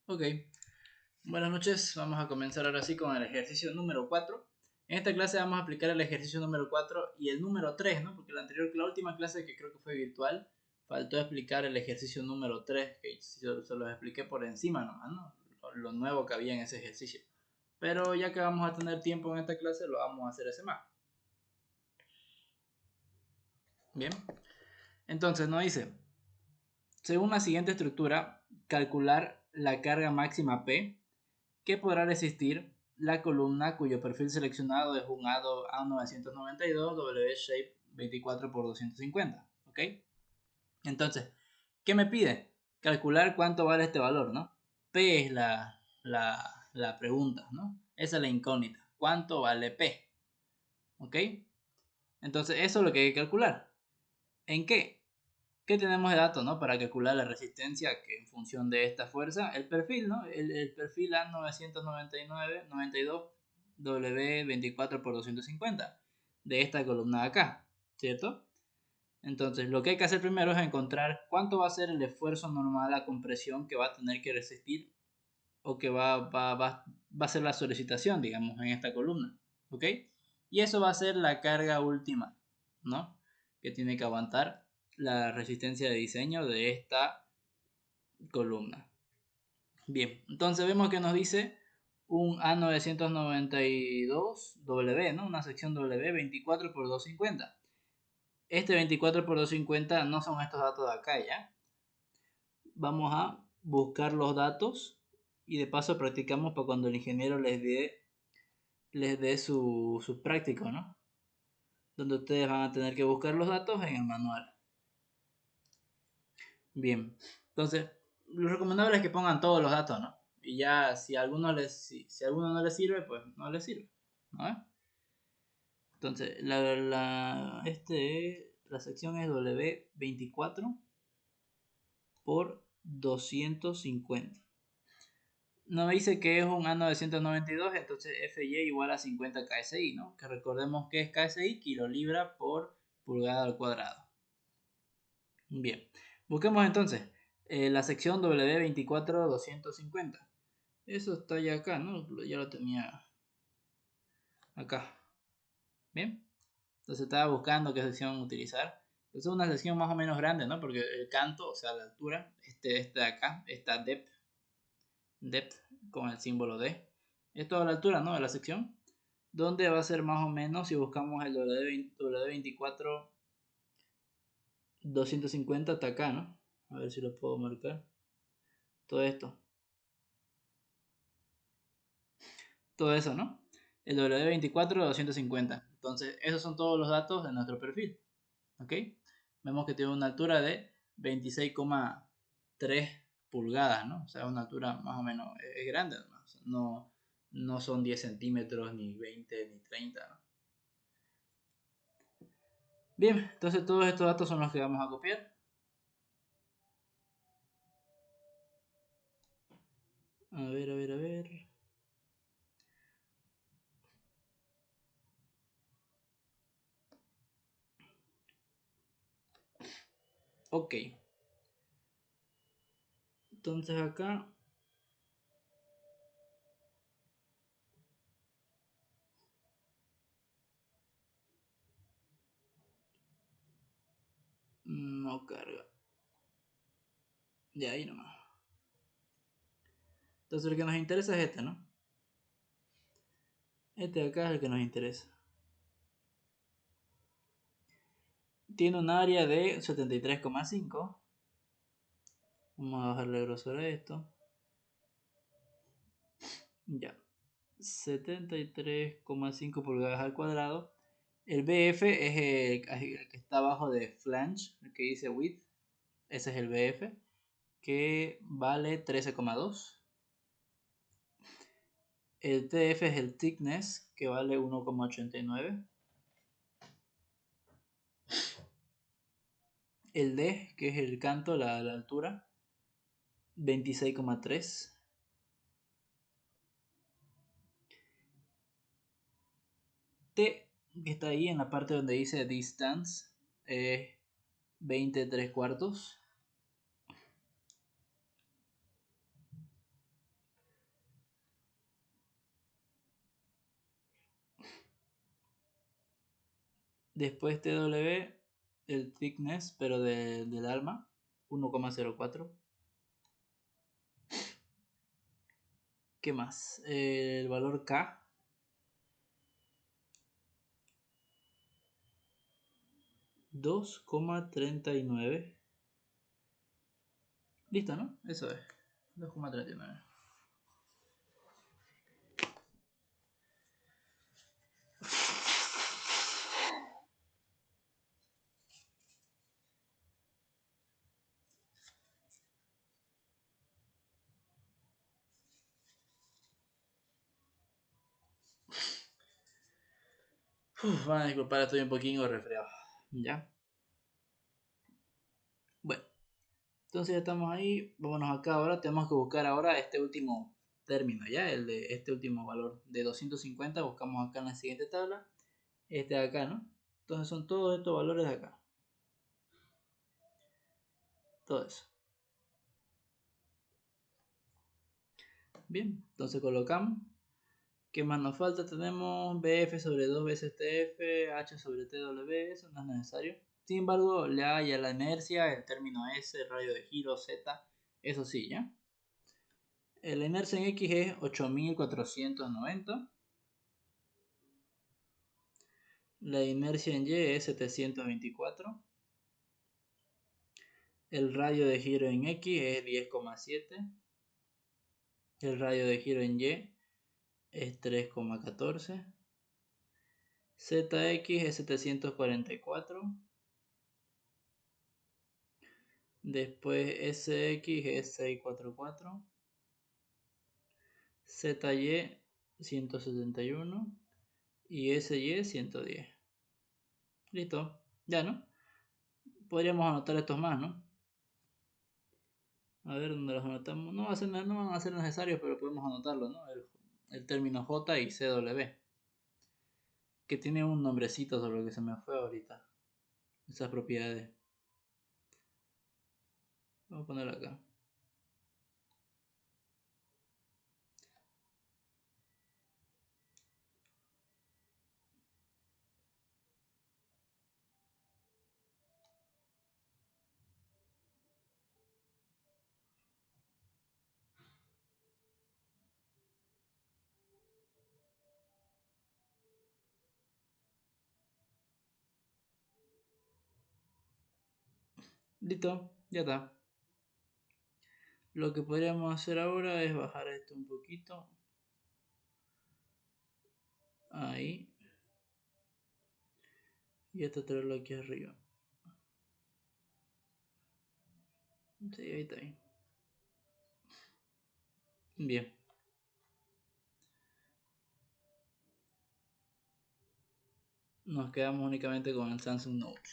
Ok, buenas noches. Vamos a comenzar ahora sí con el ejercicio número 4. En esta clase vamos a aplicar el ejercicio número 4 y el número 3, ¿no? Porque la última clase que creo que fue virtual, faltó explicar el ejercicio número 3, que se los expliqué por encima nomás, ¿no? Lo nuevo que había en ese ejercicio. Pero ya que vamos a tener tiempo en esta clase, lo vamos a hacer ese más. Bien. Entonces nos dice, según la siguiente estructura, calcular la carga máxima P que podrá resistir la columna cuyo perfil seleccionado es un A992 W Shape 24 por 250. ¿Ok? Entonces, ¿qué me pide? Calcular cuánto vale este valor, ¿no? P es la pregunta, ¿no? Esa es la incógnita. ¿Cuánto vale P? ¿Ok? Entonces, eso es lo que hay que calcular. ¿En qué? ¿Qué tenemos de datos, ¿no? Para calcular la resistencia que en función de esta fuerza, el perfil, ¿no? El perfil A992 W24 por 250 de esta columna de acá, ¿cierto? Entonces, lo que hay que hacer primero es encontrar cuánto va a ser el esfuerzo normal a compresión que va a tener que resistir o que va a ser la solicitación, digamos, en esta columna, ¿ok? Y eso va a ser la carga última, ¿no? Que tiene que aguantar la resistencia de diseño de esta columna. Bien, entonces vemos que nos dice un A992W, ¿no? Una sección W 24 por 250. Este 24 por 250 no son estos datos de acá, ¿ya? Vamos a buscar los datos y de paso practicamos para cuando el ingeniero les dé su práctico, ¿no? Donde ustedes van a tener que buscar los datos en el manual. Bien, entonces lo recomendable es que pongan todos los datos, ¿no? Y ya si a alguno no les sirve, pues no les sirve, ¿no? Entonces la sección es W24 por 250. Nos dice que es un A992, entonces FY igual a 50 KSI, ¿no? Que recordemos que es KSI, kilolibra por pulgada al cuadrado. Bien, busquemos entonces la sección W24 250. Eso está ya acá, ¿no? Ya lo tenía acá. Bien, entonces estaba buscando qué sección utilizar. Entonces es una sección más o menos grande, ¿no? Porque el canto, o sea, la altura, este de acá, está depth con el símbolo D. Es toda la altura, ¿no? De la sección. Donde va a ser más o menos, si buscamos el W24 250 hasta acá, ¿no? A ver si lo puedo marcar. Todo esto. Todo eso, ¿no? El W24 250. Entonces, esos son todos los datos de nuestro perfil. ¿Ok? Vemos que tiene una altura de 26,3 pulgadas, ¿no? O sea, una altura más o menos es grande, ¿no? O sea, no son 10 centímetros, ni 20, ni 30, ¿no? Bien, entonces todos estos datos son los que vamos a copiar. A ver, a ver, a ver. Ok. Entonces acá. No carga. De ahí nomás. Entonces el que nos interesa es este, ¿no? Este de acá es el que nos interesa. Tiene un área de 73,5. Vamos a bajarle el grosor a esto. Ya. 73,5 pulgadas al cuadrado. El BF es el que está abajo de flange, el que dice width. Ese es el BF, que vale 13,2. El TF es el thickness, que vale 1,89. El D, que es el canto, la altura, 26,3. T, que está ahí en la parte donde dice distance, 23 cuartos. Después TW, el thickness, pero del alma, 1,04. ¿Qué más? El valor K, 2,39. Listo, ¿no? Eso es. 2,39. Van a disculpar, estoy un poquito resfriado. ¿Ya? Bueno, entonces ya estamos ahí. Vámonos acá ahora. Tenemos que buscar ahora este último término, ¿ya? El de este último valor de 250. Buscamos acá en la siguiente tabla. Este de acá, ¿no? Entonces son todos estos valores de acá. Todo eso. Bien, entonces colocamos. ¿Qué más nos falta? Tenemos BF sobre 2 veces TF, H sobre TW, eso no es necesario. Sin embargo, la A y a la inercia, el término S, el radio de giro, Z, eso sí, ¿ya? La inercia en X es 8490. La inercia en Y es 724. El radio de giro en X es 10,7. El radio de giro en Y es 3,14. ZX es 744. Después SX es 644. ZY 171. Y SY 110. Listo. Ya, ¿no? Podríamos anotar estos más, ¿no? A ver dónde los anotamos. No, no van a ser necesarios, pero podemos anotarlo, ¿no? El término J y CW. Que tiene un nombrecito sobre lo que se me fue ahorita. Esas propiedades. Vamos a ponerlo acá. Listo, ya está. Lo que podríamos hacer ahora es bajar esto un poquito. Ahí. Y esto traerlo aquí arriba. Sí, ahí está bien. Bien. Nos quedamos únicamente con el Samsung Note.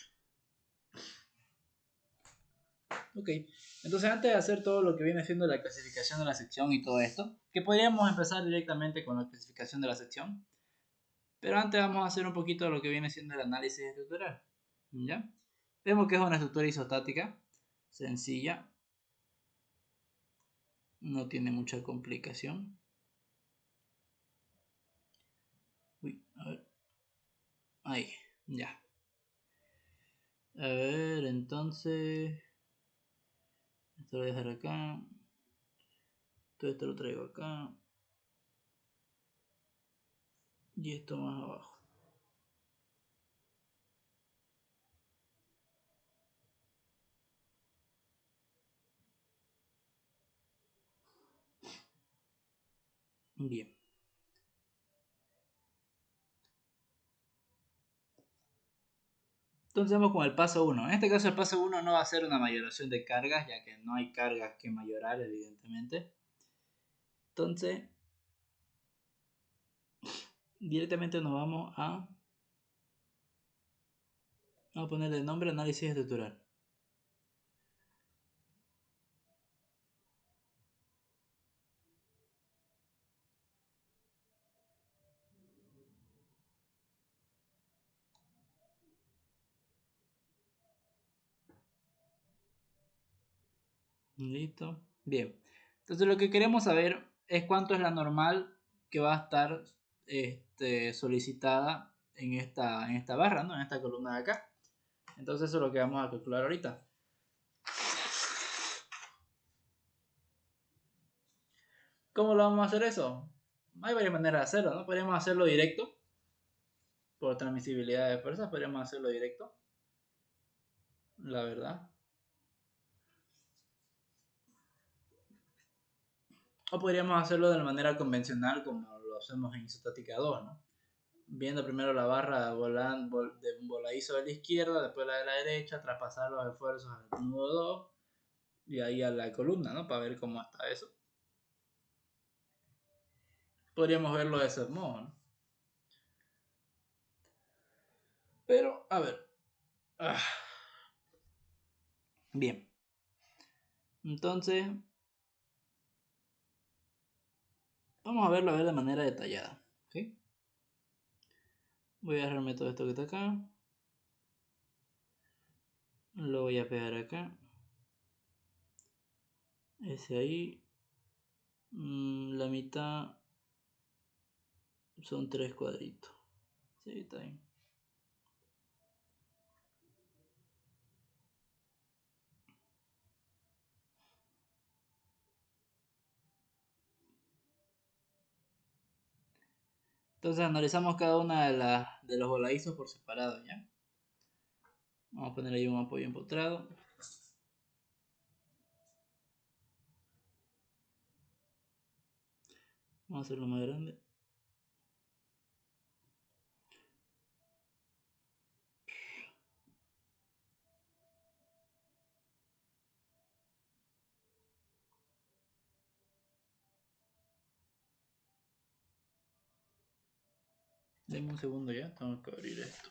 Ok. Entonces antes de hacer todo lo que viene siendo la clasificación de la sección y todo esto, que podríamos empezar directamente con la clasificación de la sección. Pero antes vamos a hacer un poquito de lo que viene siendo el análisis estructural. ¿Ya? Vemos que es una estructura isostática, sencilla, no tiene mucha complicación. Uy, a ver. Ahí, ya. A ver, entonces. Esto lo voy a dejar acá. Todo esto lo traigo acá. Y esto más abajo. Bien. Entonces vamos con el paso 1. En este caso el paso 1 no va a ser una mayoración de cargas, ya que no hay cargas que mayorar, evidentemente. Entonces, directamente nos vamos a ponerle el nombre análisis estructural. Listo. Bien. Entonces lo que queremos saber es cuánto es la normal que va a estar solicitada en esta barra, ¿no? En esta columna de acá. Entonces eso es lo que vamos a calcular ahorita. ¿Cómo lo vamos a hacer eso? Hay varias maneras de hacerlo, ¿no? Podríamos hacerlo directo. Por transmisibilidad de fuerzas, podríamos hacerlo directo. La verdad. O podríamos hacerlo de la manera convencional como lo hacemos en isostática 2, ¿no? Viendo primero la barra de un voladizo de la izquierda, después la de la derecha, traspasar los esfuerzos al nudo 2 y ahí a la columna, ¿no? Para ver cómo está eso. Podríamos verlo de ese modo, ¿no? Pero, a ver. Bien. Entonces, vamos a verlo de manera detallada. ¿Okay? Voy a agarrarme todo esto que está acá. Lo voy a pegar acá. Ese ahí. La mitad son 3 cuadritos. Sí, está bien. Entonces analizamos cada una de los voladizos por separado, ¿ya? Vamos a poner ahí un apoyo empotrado. Vamos a hacerlo más grande. Denme un segundo ya, tengo que abrir esto.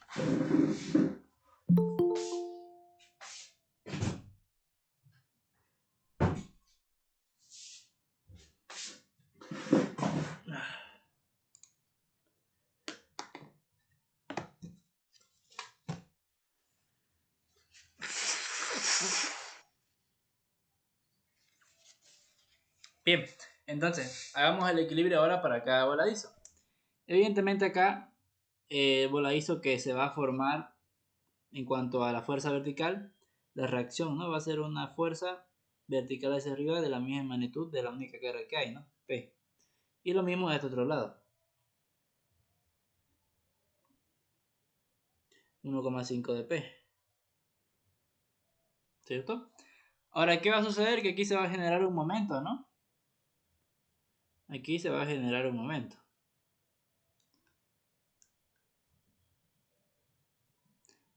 Bien, entonces, hagamos el equilibrio ahora para cada voladizo. Evidentemente acá, el voladizo que se va a formar en cuanto a la fuerza vertical, la reacción, ¿no? Va a ser una fuerza vertical hacia arriba de la misma magnitud de la única carga que hay, ¿no? P. Y lo mismo de este otro lado. 1,5 de P. ¿Cierto? Ahora, ¿qué va a suceder? Que aquí se va a generar un momento, ¿no? Aquí se va a generar un momento.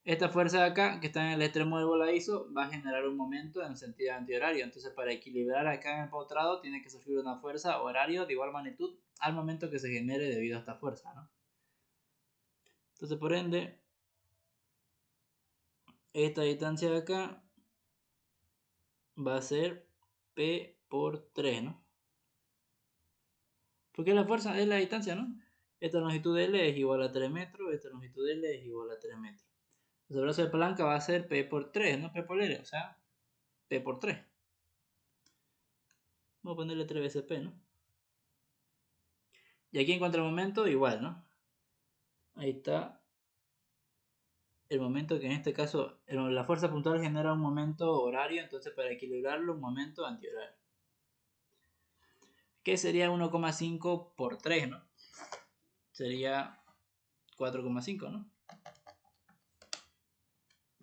Esta fuerza de acá, que está en el extremo del voladizo, va a generar un momento en sentido antihorario. Entonces, para equilibrar acá en el potrado, tiene que surgir una fuerza horario de igual magnitud al momento que se genere debido a esta fuerza, ¿no? Entonces, por ende, esta distancia de acá va a ser P por 3, ¿no? Porque la fuerza es la distancia, ¿no? Esta longitud de L es igual a 3 metros, esta longitud de L es igual a 3 metros. Entonces, el brazo de palanca va a ser P por 3, no P por L, o sea, P por 3. Vamos a ponerle 3 veces P, ¿no? Y aquí encuentra el momento igual, ¿no? Ahí está el momento que en este caso la fuerza puntual genera un momento horario, entonces para equilibrarlo un momento antihorario. Que sería 1,5 por 3, ¿no? Sería 4,5, ¿no?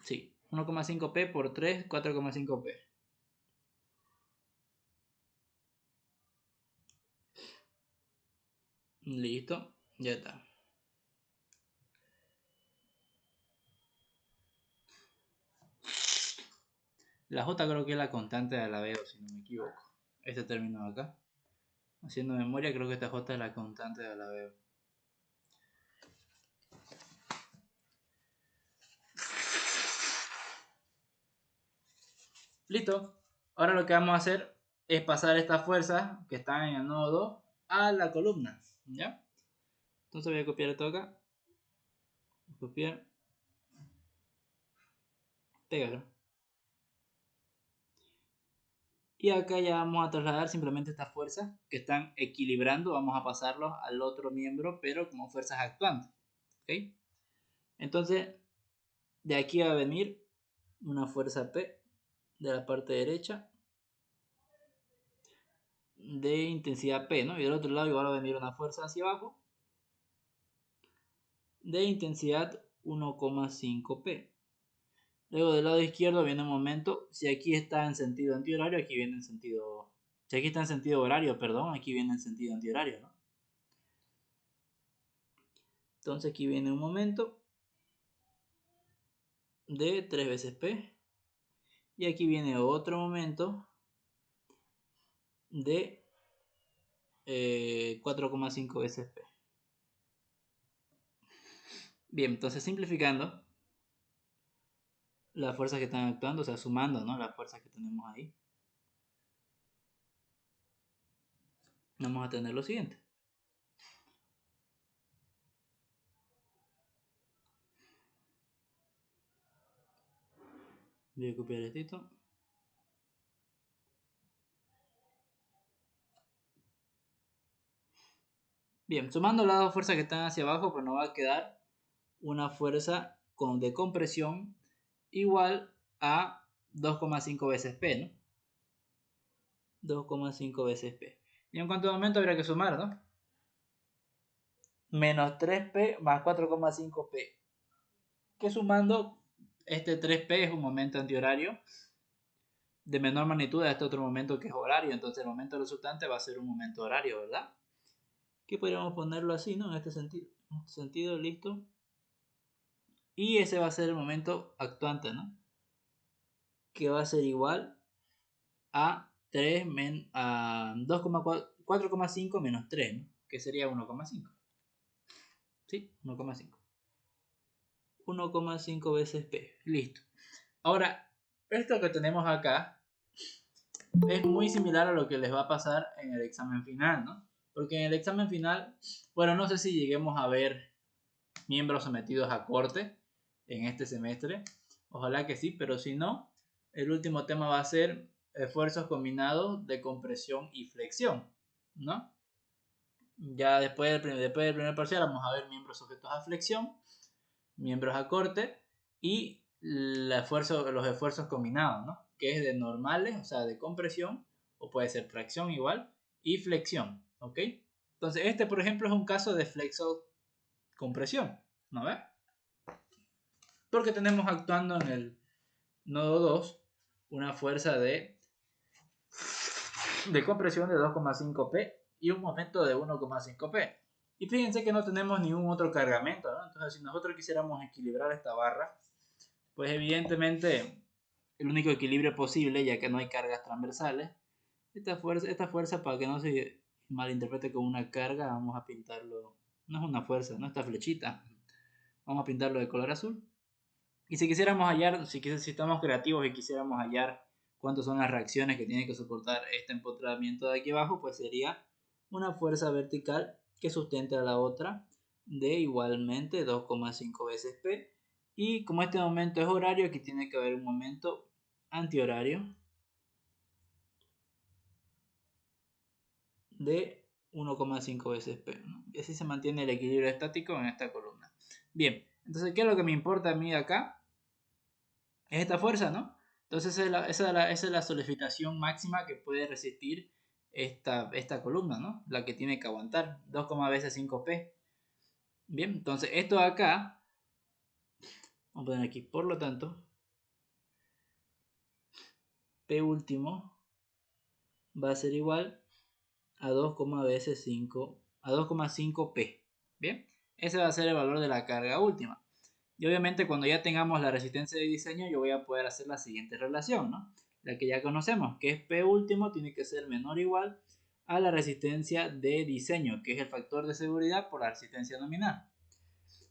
Sí, 1,5 P por 3, 4,5 P. Listo, ya está. La J creo que es la constante de Alaveo, si no me equivoco. Este término de acá. Haciendo memoria, creo que esta J es la constante de Alaveo. Listo. Ahora lo que vamos a hacer es pasar estas fuerzas que están en el nodo 2 a la columna. ¿Ya? Entonces voy a copiar esto acá. Copiar. Pegar. Y acá ya vamos a trasladar simplemente estas fuerzas que están equilibrando. Vamos a pasarlos al otro miembro, pero como fuerzas actuantes. ¿Ok? Entonces, de aquí va a venir una fuerza P de la parte derecha de intensidad P, ¿no? Y del otro lado igual va a venir una fuerza hacia abajo de intensidad 1,5 P. Luego del lado izquierdo viene un momento, si aquí está en sentido antihorario, aquí viene en sentido... Si aquí está en sentido horario, perdón, aquí viene en sentido antihorario, ¿no? Entonces aquí viene un momento de 3 veces P. Y aquí viene otro momento de 4,5 veces P. Bien, entonces simplificando las fuerzas que están actuando, o sea, sumando, ¿no?, las fuerzas que tenemos ahí, vamos a tener lo siguiente. Voy a copiar esto. Bien, sumando las dos fuerzas que están hacia abajo, pues nos va a quedar una fuerza de compresión igual a 2,5 veces P, ¿no? 2,5 veces P. Y en cuanto a momento habría que sumar, ¿no? Menos 3P más 4,5 P. Que sumando, este 3P es un momento antihorario de menor magnitud a este otro momento que es horario. Entonces el momento resultante va a ser un momento horario, ¿verdad? Que podríamos ponerlo así, ¿no? En este sentido. En este sentido, listo. Y ese va a ser el momento actuante, ¿no? Que va a ser igual a 4,5 menos 3, ¿no? Que sería 1,5. ¿Sí? 1,5. 1,5 veces P. Listo. Ahora, esto que tenemos acá es muy similar a lo que les va a pasar en el examen final, ¿no? Porque en el examen final, bueno, no sé si lleguemos a ver miembros sometidos a corte en este semestre. Ojalá que sí, pero si no, el último tema va a ser esfuerzos combinados de compresión y flexión, ¿no? Ya después del primer parcial vamos a ver miembros sujetos a flexión, miembros a corte y los esfuerzos combinados, ¿no? Que es de normales, o sea, de compresión, o puede ser tracción igual, y flexión, ¿ok? Entonces, este, por ejemplo, es un caso de flexo-compresión, ¿no ves? Porque tenemos actuando en el nodo 2 una fuerza de compresión de 2,5 P y un momento de 1,5 P. Y fíjense que no tenemos ningún otro cargamento, ¿no? Entonces, si nosotros quisiéramos equilibrar esta barra, pues evidentemente el único equilibrio posible, ya que no hay cargas transversales, esta fuerza, para que no se malinterprete como una carga, vamos a pintarlo, no es una fuerza, no, esta flechita, vamos a pintarlo de color azul. Y si quisiéramos hallar, si estamos creativos y quisiéramos hallar cuántas son las reacciones que tiene que soportar este empotramiento de aquí abajo, pues sería una fuerza vertical que sustente a la otra de igualmente 2,5 veces P. Y como este momento es horario, aquí tiene que haber un momento antihorario de 1,5 veces P, ¿no? Y así se mantiene el equilibrio estático en esta columna. Bien, entonces, ¿qué es lo que me importa a mí acá? Es esta fuerza, ¿no? Entonces esa es la solicitación máxima que puede resistir esta columna, ¿no? La que tiene que aguantar, 2, veces 5P. Bien, entonces esto de acá, vamos a poner aquí, por lo tanto, P último va a ser igual a 2, veces 5, a 2,5P. Bien, ese va a ser el valor de la carga última. Y obviamente cuando ya tengamos la resistencia de diseño, yo voy a poder hacer la siguiente relación, ¿no? La que ya conocemos, que es P último tiene que ser menor o igual a la resistencia de diseño, que es el factor de seguridad por la resistencia nominal.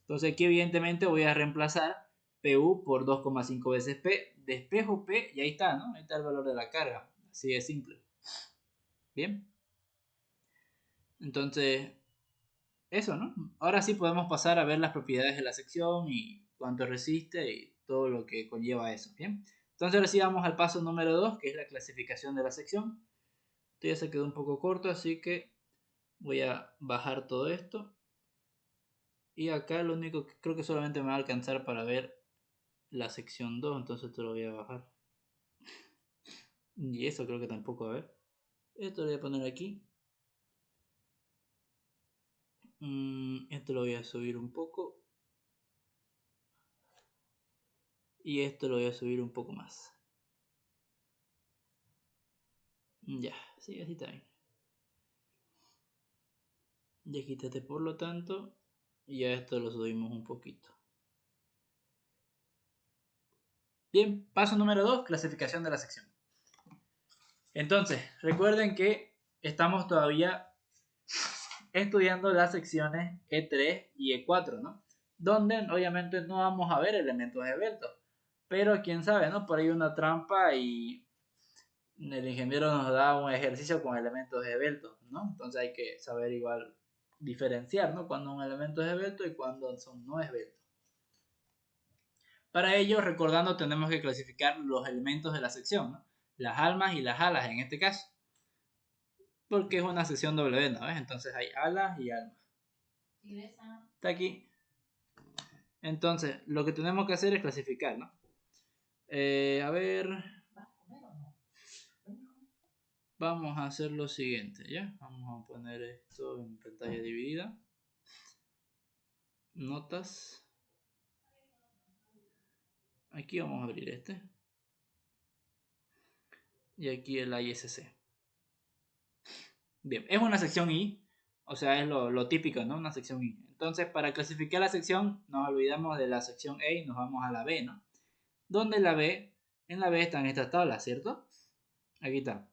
Entonces aquí evidentemente voy a reemplazar PU por 2,5 veces P, despejo P y ahí está, ¿no? Ahí está el valor de la carga, así de simple. Bien, entonces eso, ¿no? Ahora sí podemos pasar a ver las propiedades de la sección y cuánto resiste y todo lo que conlleva eso, ¿bien? Entonces ahora sí vamos al paso número 2, que es la clasificación de la sección. Esto ya se quedó un poco corto, así que voy a bajar todo esto. Y acá lo único que creo que solamente me va a alcanzar para ver la sección 2, entonces te lo voy a bajar. Y eso creo que tampoco, a ver. Esto lo voy a poner aquí. Esto lo voy a subir un poco. Y esto lo voy a subir un poco más. Ya, sí, así está bien. Ya quítate por lo tanto. Y a esto lo subimos un poquito. Bien, paso número 2, clasificación de la sección. Entonces, recuerden que estamos todavía estudiando las secciones E3 y E4, ¿no? Donde obviamente no vamos a ver elementos esbeltos. Pero quién sabe, ¿no? Por ahí una trampa y el ingeniero nos da un ejercicio con elementos esbeltos, ¿no? Entonces hay que saber igual diferenciar, ¿no? Cuando un elemento es esbelto y cuando son no esbeltos. Para ello, recordando, tenemos que clasificar los elementos de la sección, ¿no? Las almas y las alas en este caso. Porque es una sección W, ¿no? ¿Ves? Entonces hay alas y almas. Está aquí. Entonces, lo que tenemos que hacer es clasificar, ¿no? A ver. Vamos a hacer lo siguiente, ¿ya? Vamos a poner esto en pantalla dividida. Notas. Aquí vamos a abrir este. Y aquí el ISC. Bien, es una sección I. O sea, es lo típico, ¿no? Una sección I. Entonces, para clasificar la sección, nos olvidamos de la sección A y nos vamos a la B, ¿no? Donde la B, en la B están estas tablas, ¿cierto? Aquí está.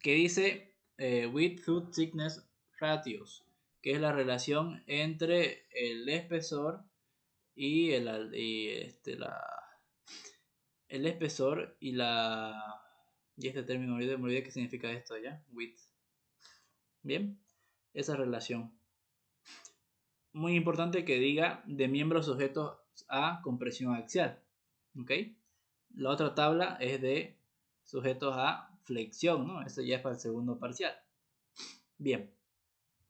Que dice width through thickness ratios, que es la relación entre el espesor y el espesor y la... Y este término me olvidé qué significa esto ya, width. Bien, esa relación. Muy importante que diga de miembros sujetos a compresión axial. ¿Ok? La otra tabla es de sujetos a flexión, ¿no? Eso ya es para el segundo parcial. Bien.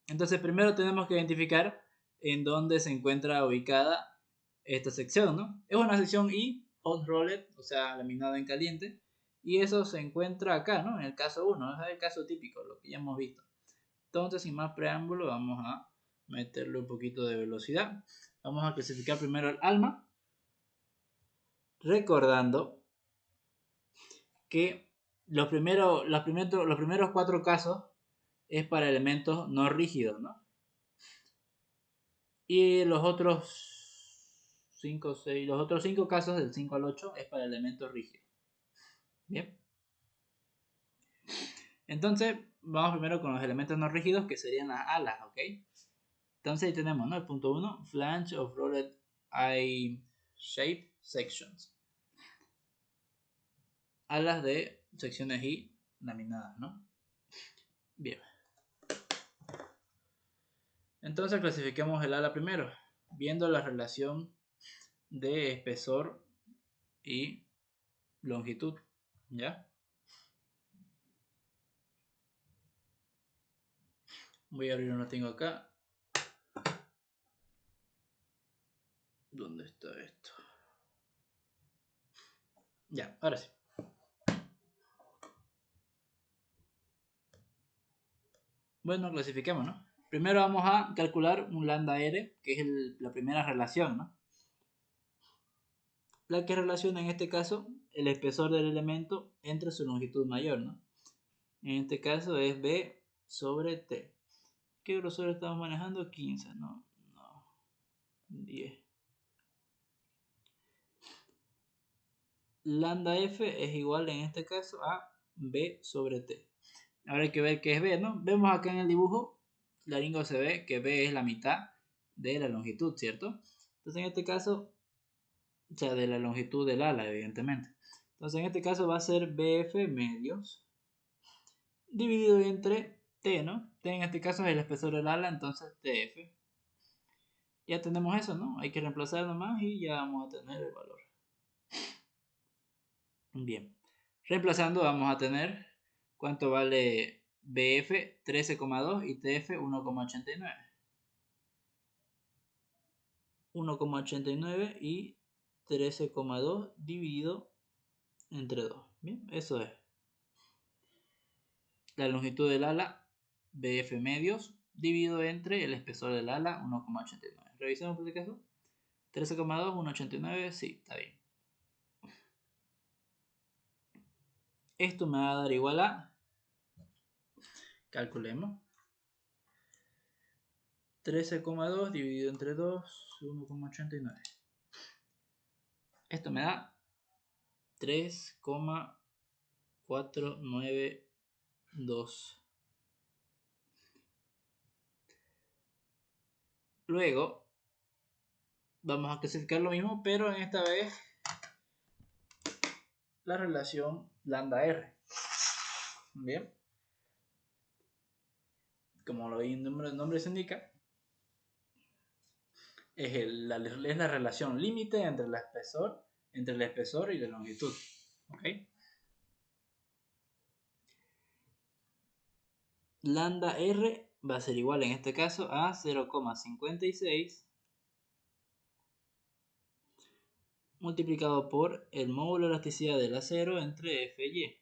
Entonces primero tenemos que identificar en dónde se encuentra ubicada esta sección, ¿no? Es una sección I, hot rolled, o sea, laminada en caliente, y eso se encuentra acá, ¿no? En el caso 1, es el caso típico, lo que ya hemos visto. Entonces, sin más preámbulo, vamos a meterle un poquito de velocidad. Vamos a clasificar primero el alma, recordando que los primeros 4 casos es para elementos no rígidos, ¿no? Y los otros 5 casos del 5 al 8 es para elementos rígidos. Bien. Entonces, vamos primero con los elementos no rígidos que serían las alas, ¿ok? Entonces ahí tenemos, ¿no? El punto 1, flange of rolled eye shape sections. Alas de secciones I laminadas, ¿no? Bien. Entonces clasifiquemos el ala primero, viendo la relación de espesor y longitud, ¿ya? Voy a abrir uno, tengo acá. ¿Dónde está esto? Ya, ahora sí. Bueno, clasifiquemos, ¿no? Primero vamos a calcular un lambda R, que es la primera relación, ¿no? La que relaciona en este caso el espesor del elemento entre su longitud mayor, ¿no? En este caso es B sobre T. ¿Qué grosor estamos manejando? 15, no, 10. Lambda F es igual en este caso a B sobre T. Ahora hay que ver qué es B, ¿no? Vemos acá en el dibujo, claringo se ve que B es la mitad de la longitud, ¿cierto? Entonces en este caso, o sea, de la longitud del ala, evidentemente. Entonces en este caso va a ser BF medios dividido entre T, ¿no? T en este caso es el espesor del ala, entonces TF. Ya tenemos eso, ¿no? Hay que reemplazar nomás y ya vamos a tener el valor. Bien. Reemplazando vamos a tener cuánto vale BF 13,2 y TF 1,89. 1,89 y 13,2 dividido entre 2. Bien, eso es. La longitud del ala, BF medios, dividido entre el espesor del ala, 1,89. Revisemos por si acaso. 13,2, 1,89, sí, está bien. Esto me va a dar igual a, calculemos, 13,2 dividido entre 2, 1,89. Esto me da 3,492. Luego vamos a clasificar lo mismo, pero en esta vez la relación lambda R. Bien, como el nombre se indica, es la relación límite entre el espesor y la longitud. ¿Ok? Lambda R va a ser igual en este caso a 0,56 multiplicado por el módulo de elasticidad del acero entre F y Y.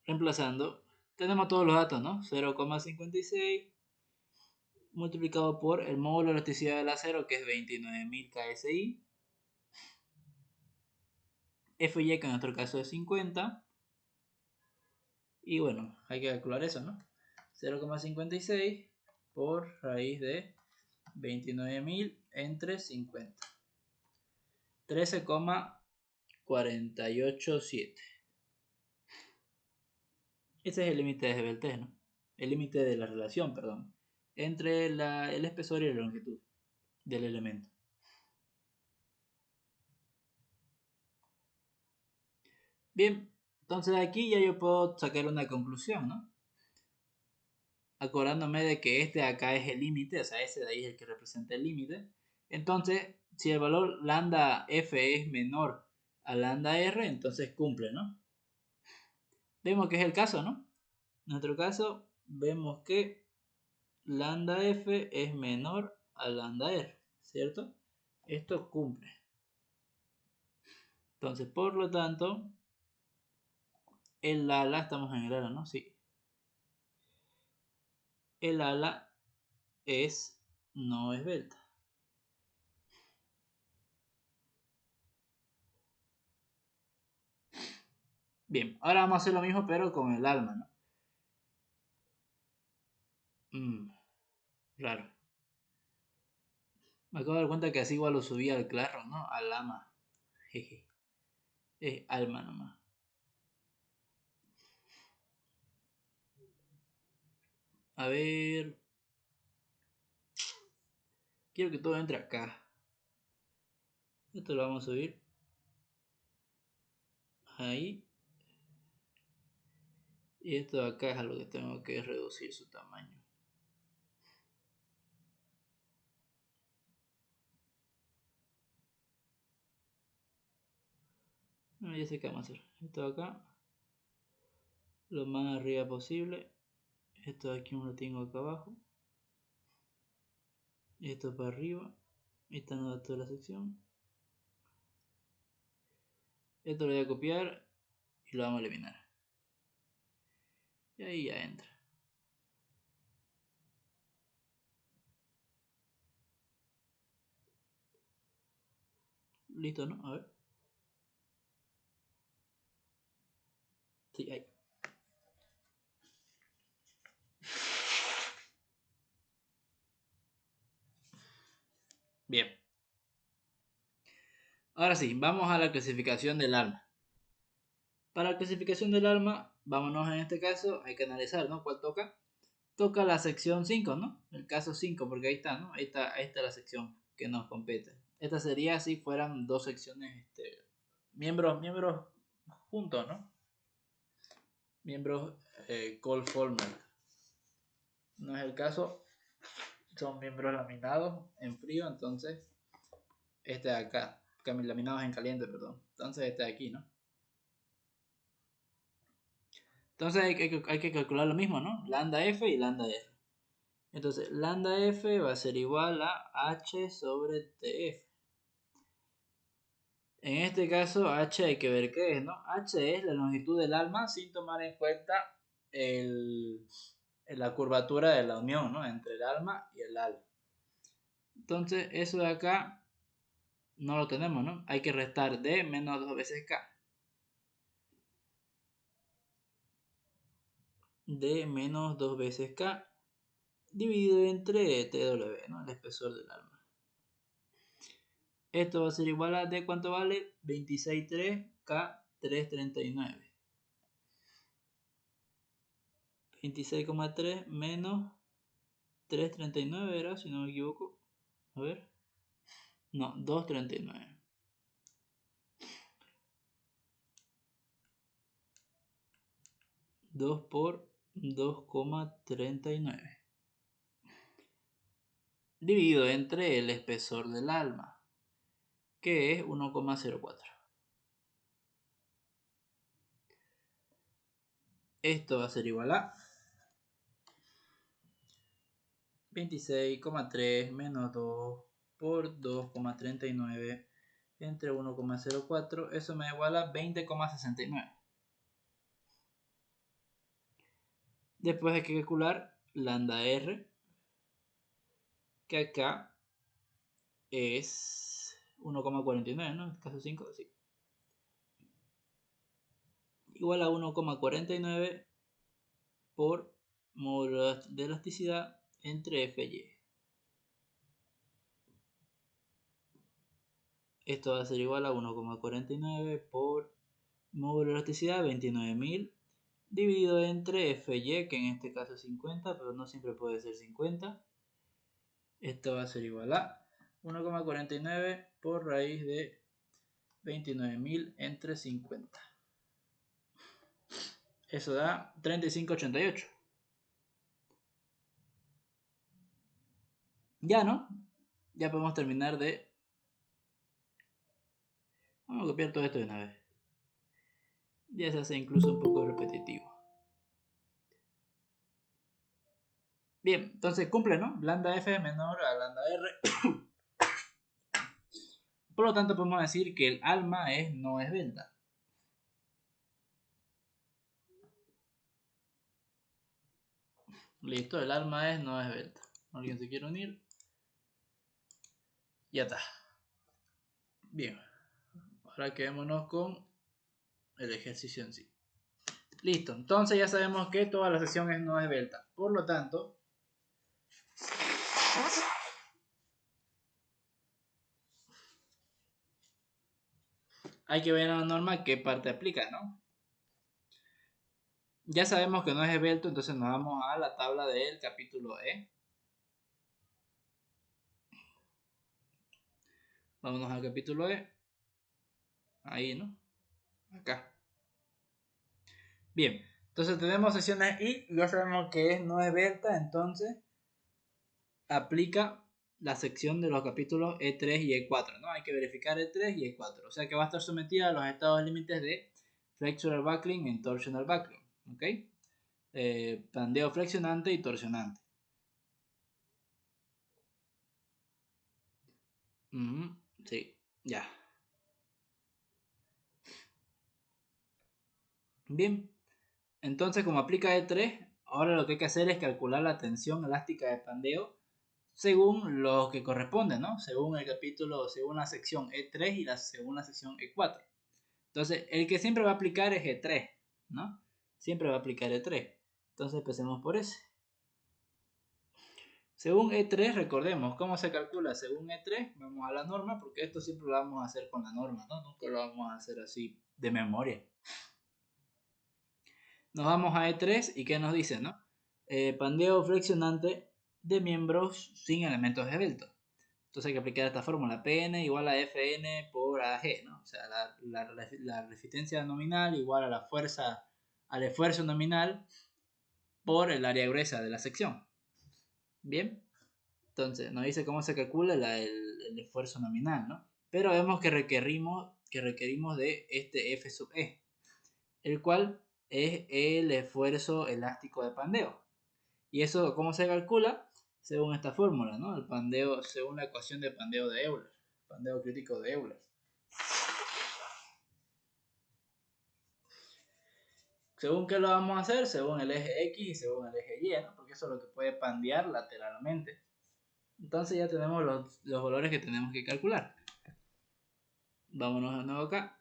Reemplazando, tenemos todos los datos, ¿no? 0,56 multiplicado por el módulo de elasticidad del acero, que es 29.000 KSI. Fy, que en nuestro caso es 50. Y bueno, hay que calcular eso, ¿no? 0,56 por raíz de 29.000 entre 50. 13,487. Ese es el límite de Hebel-Test, ¿no? El límite de la relación, perdón, entre el espesor y la longitud del elemento. Bien, entonces aquí ya yo puedo sacar una conclusión, ¿no? Acordándome de que este de acá es el límite, o sea, ese de ahí es el que representa el límite. Entonces, si el valor lambda f es menor a lambda r, entonces cumple, ¿no? Vemos que es el caso, ¿no? En nuestro caso, vemos que lambda f es menor a lambda r, ¿cierto? Esto cumple. Entonces, por lo tanto, el ala, estamos en el ala, ¿no? Sí. El ala no esbelta. Bien, ahora vamos a hacer lo mismo, pero con el alma, ¿no? Raro. Me acabo de dar cuenta que así igual lo subí al Classroom, ¿no? Al ama. Jeje. Es alma nomás. A ver. Quiero que todo entre acá. Esto lo vamos a subir. Ahí. Y esto de acá es a lo que tengo que reducir su tamaño. Bueno, ya sé qué vamos a hacer. Esto de acá. Lo más arriba posible. Esto de aquí lo tengo acá abajo. Esto para arriba. Esta no da toda la sección. Esto lo voy a copiar y lo vamos a eliminar. Y ahí ya entra. Listo, ¿no? A ver. Sí, ahí. Bien. Ahora sí, vamos a la clasificación del arma. Para la clasificación del arma, vámonos en este caso, hay que analizar, ¿no? ¿Cuál toca? Toca la sección 5, ¿no? El caso 5, porque ahí está, ¿no? Ahí está la sección que nos compete. Esta sería si fueran dos secciones, miembros juntos, ¿no? Miembros cold format. No es el caso, son miembros laminados en frío, entonces este de acá, laminados en caliente, perdón. Entonces este de aquí, ¿no? Entonces hay que calcular lo mismo, ¿no? Lambda F y lambda R. Entonces, lambda F va a ser igual a H sobre TF. En este caso, H hay que ver qué es, ¿no? H es la longitud del alma sin tomar en cuenta la curvatura de la unión, ¿no? Entre el alma y el alma. Entonces, eso de acá no lo tenemos, ¿no? Hay que restar D menos 2 veces K. D menos 2 veces K dividido entre TW, ¿no? El espesor del alma. Esto va a ser igual a D, ¿cuánto vale? 26,3 K 339. 26,3 menos 339 era, si no me equivoco. A ver. No, 239. 2 por 2,39. Dividido entre el espesor del alma, que es 1,04. Esto va a ser igual a 26,3 menos 2 por 2,39 entre 1,04. Eso me iguala 20,69. Después hay que calcular lambda R, que acá es 1,49, ¿no? En caso 5, sí. Igual a 1,49 por módulo de elasticidad entre Fy. Esto va a ser igual a 1,49 por módulo de elasticidad 29.000 dividido entre Fy, que en este caso es 50, pero no siempre puede ser 50. Esto va a ser igual a 1,49 por raíz de 29.000 entre 50. Eso da 35,88. Ya, ¿no? Ya podemos terminar de... Vamos a copiar todo esto de una vez. Ya se hace incluso un poco repetitivo. Bien, entonces cumple, ¿no? Lambda F es menor a lambda R. Por lo tanto, podemos decir que el alma no esbelta. Listo, el alma no esbelta. ¿Alguien se quiere unir? Ya está. Bien. Ahora quedémonos con el ejercicio en sí. Listo, entonces ya sabemos que toda la sección no esbelta. Por lo tanto, hay que ver en la norma qué parte aplica, ¿no? Ya sabemos que no es esbelto, entonces nos vamos a la tabla del capítulo E. Vámonos al capítulo E. Ahí, ¿no? Acá. Bien, entonces tenemos secciones I, ya sabemos que no esbelta, entonces aplica la sección de los capítulos E3 y E4, ¿no? Hay que verificar E3 y E4, o sea que va a estar sometida a los estados límites de flexural buckling y torsional buckling, ¿ok? Pandeo flexionante y torsionante. Sí, ya. Bien, entonces como aplica E3, ahora lo que hay que hacer es calcular la tensión elástica de pandeo según lo que corresponde, ¿no? Según el capítulo, según la sección E3 y según la sección E4. Entonces, el que siempre va a aplicar es E3, ¿no? Siempre va a aplicar E3. Entonces, empecemos por ese. Según E3, recordemos, ¿cómo se calcula? Según E3, vamos a la norma, porque esto siempre lo vamos a hacer con la norma, ¿no? Nunca lo vamos a hacer así de memoria. Nos vamos a E3 y ¿qué nos dice, no? Pandeo flexionante de miembros sin elementos esbeltos. Entonces hay que aplicar esta fórmula, Pn igual a Fn por Ag, ¿no? O sea, la resistencia nominal igual a la fuerza, al esfuerzo nominal por el área gruesa de la sección. Bien, entonces nos dice cómo se calcula el esfuerzo nominal, ¿no? Pero vemos que requerimos de este F sub E, el cual es el esfuerzo elástico de pandeo. ¿Y eso cómo se calcula? Según esta fórmula, ¿no? El pandeo, según la ecuación de pandeo de Euler, pandeo crítico de Euler. ¿Según qué lo vamos a hacer? Según el eje X y según el eje Y, ¿no? Porque eso es lo que puede pandear lateralmente. Entonces ya tenemos los valores que tenemos que calcular. Vámonos de nuevo acá.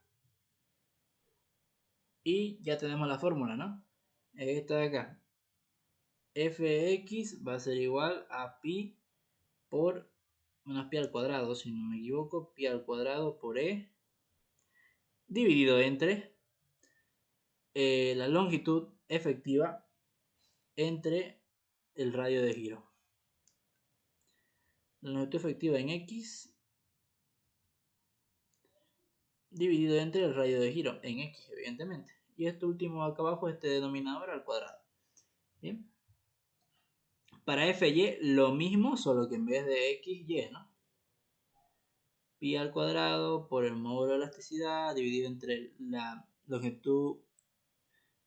Y ya tenemos la fórmula, ¿no? Esta de acá. Fx va a ser igual a pi por menos pi al cuadrado, si no me equivoco, pi al cuadrado por e dividido entre la longitud efectiva entre el radio de giro. La longitud efectiva en x dividido entre el radio de giro en x, evidentemente. Y esto último acá abajo, este denominador al cuadrado. Bien. Para fy lo mismo, solo que en vez de x, y, ¿no? Pi al cuadrado por el módulo de elasticidad dividido entre la longitud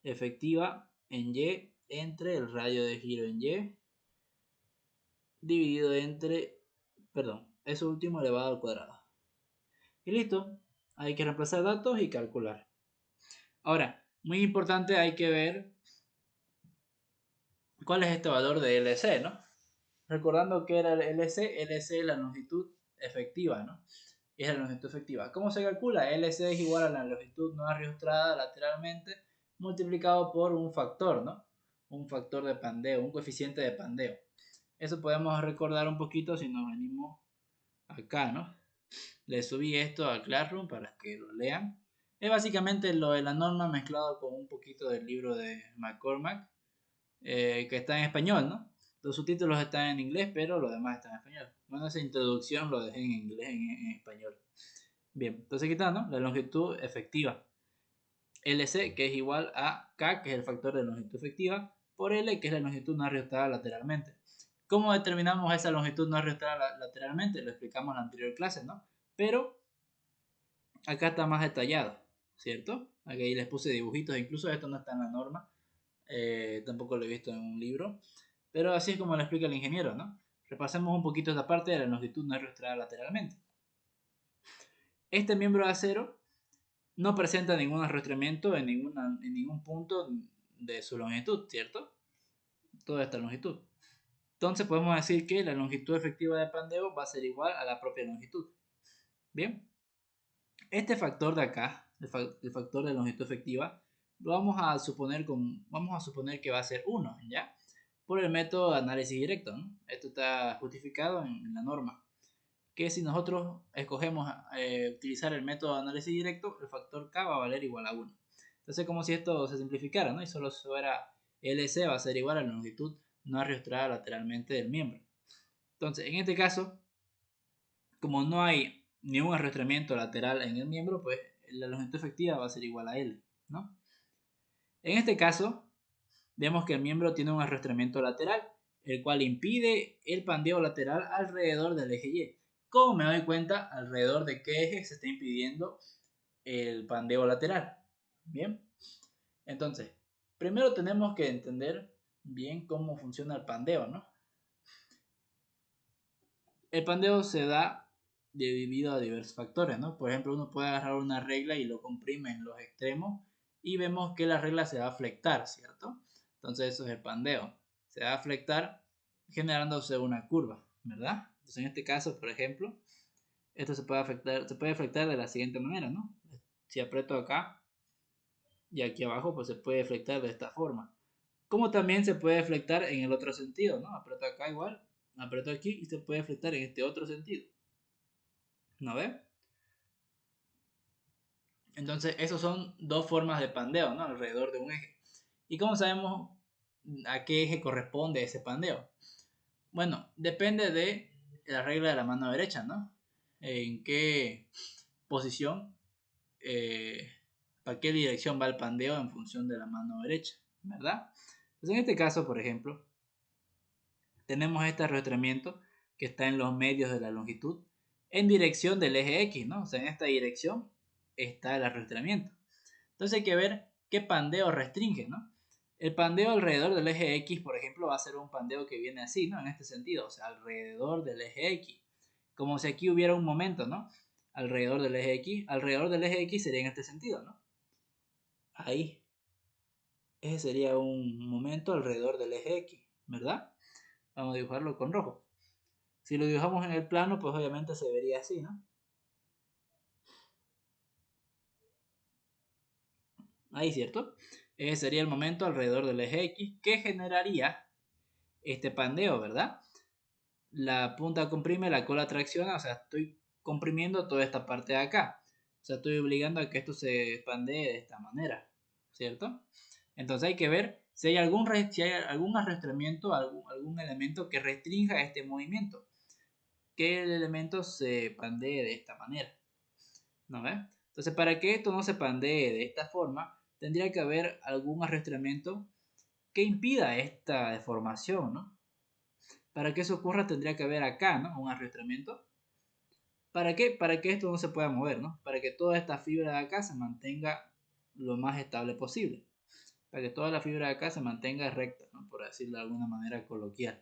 efectiva en y entre el radio de giro en y dividido entre, perdón, eso último elevado al cuadrado. Y listo, hay que reemplazar datos y calcular. Ahora, muy importante, hay que ver cuál es este valor de LC, ¿no? Recordando que era el LC es la longitud efectiva, ¿no? Es la longitud efectiva. ¿Cómo se calcula? LC es igual a la longitud no arrastrada lateralmente multiplicado por un factor, ¿no? Un factor de pandeo, un coeficiente de pandeo. Eso podemos recordar un poquito si nos venimos acá, ¿no? Le subí esto al Classroom para que lo lean. Es básicamente lo de la norma mezclado con un poquito del libro de McCormack, que está en español, ¿no? Los subtítulos están en inglés, pero lo demás está en español. Bueno, esa introducción lo dejé en inglés, en español. Bien, entonces quitando la longitud efectiva. LC, que es igual a K, que es el factor de longitud efectiva, por L, que es la longitud no ajustada lateralmente. ¿Cómo determinamos esa longitud no ajustada lateralmente? Lo explicamos en la anterior clase, ¿no? Pero acá está más detallado, ¿cierto? Aquí les puse dibujitos, incluso esto no está en la norma, tampoco lo he visto en un libro, pero así es como lo explica el ingeniero, ¿no? Repasemos un poquito esta parte de la longitud no arrastrada lateralmente. Este miembro de acero no presenta ningún arrastramiento en ningún punto de su longitud, ¿cierto? Toda esta longitud. Entonces podemos decir que la longitud efectiva de pandeo va a ser igual a la propia longitud. Bien. Este factor de acá, el factor de longitud efectiva, lo vamos a suponer que va a ser 1, ¿ya? Por el método de análisis directo, ¿no? Esto está justificado en la norma. Que si nosotros escogemos utilizar el método de análisis directo, el factor K va a valer igual a 1. Entonces, como si esto se simplificara, ¿no? Y solo fuera LC va a ser igual a la longitud no arrastrada lateralmente del miembro. Entonces, en este caso, como no hay ningún arrastramiento lateral en el miembro, pues la longitud efectiva va a ser igual a L, ¿no? En este caso, vemos que el miembro tiene un arrastramiento lateral, el cual impide el pandeo lateral alrededor del eje Y. ¿Cómo me doy cuenta alrededor de qué eje se está impidiendo el pandeo lateral? Bien, entonces, primero tenemos que entender bien cómo funciona el pandeo, ¿no? El pandeo se da debido a diversos factores, ¿no? Por ejemplo, uno puede agarrar una regla y lo comprime en los extremos y vemos que la regla se va a flectar, ¿cierto? Entonces eso es el pandeo. Se va a flectar generándose una curva, ¿verdad? Entonces en este caso, por ejemplo, esto se puede flectar de la siguiente manera, ¿no? Si aprieto acá y aquí abajo, pues se puede flectar de esta forma. Como también se puede flectar en el otro sentido, ¿no? Aprieto acá igual, aprieto aquí y se puede flectar en este otro sentido. ¿No ve? Entonces, esos son dos formas de pandeo, ¿no? Alrededor de un eje. ¿Y cómo sabemos a qué eje corresponde ese pandeo? Bueno, depende de la regla de la mano derecha, ¿no? En qué posición, para qué dirección va el pandeo en función de la mano derecha, ¿verdad? Entonces, en este caso, por ejemplo, tenemos este arrastramiento que está en los medios de la longitud en dirección del eje X, ¿no? O sea, en esta dirección está el arrastramiento. Entonces hay que ver qué pandeo restringe, ¿no? El pandeo alrededor del eje X, por ejemplo, va a ser un pandeo que viene así, ¿no? En este sentido, o sea, alrededor del eje X. Como si aquí hubiera un momento, ¿no? Alrededor del eje X sería en este sentido, ¿no? Ahí. Ese sería un momento alrededor del eje X, ¿verdad? Vamos a dibujarlo con rojo. Si lo dibujamos en el plano, pues obviamente se vería así, ¿no? Ahí, ¿cierto? Ese sería el momento alrededor del eje X que generaría este pandeo, ¿verdad? La punta comprime, la cola tracciona, o sea, estoy comprimiendo toda esta parte de acá. O sea, estoy obligando a que esto se expandee de esta manera, ¿cierto? Entonces hay que ver si hay algún arrastramiento, algún elemento que restrinja este movimiento. Que el elemento se pandee de esta manera, ¿no ves? Entonces, para que esto no se pandee de esta forma, tendría que haber algún arrastramiento que impida esta deformación, ¿no? Para que eso ocurra tendría que haber acá, ¿no? Un arrastramiento. ¿Para qué? Para que esto no se pueda mover, ¿no? Para que toda esta fibra de acá se mantenga lo más estable posible. Para que toda la fibra de acá se mantenga recta, ¿no? Por decirlo de alguna manera coloquial.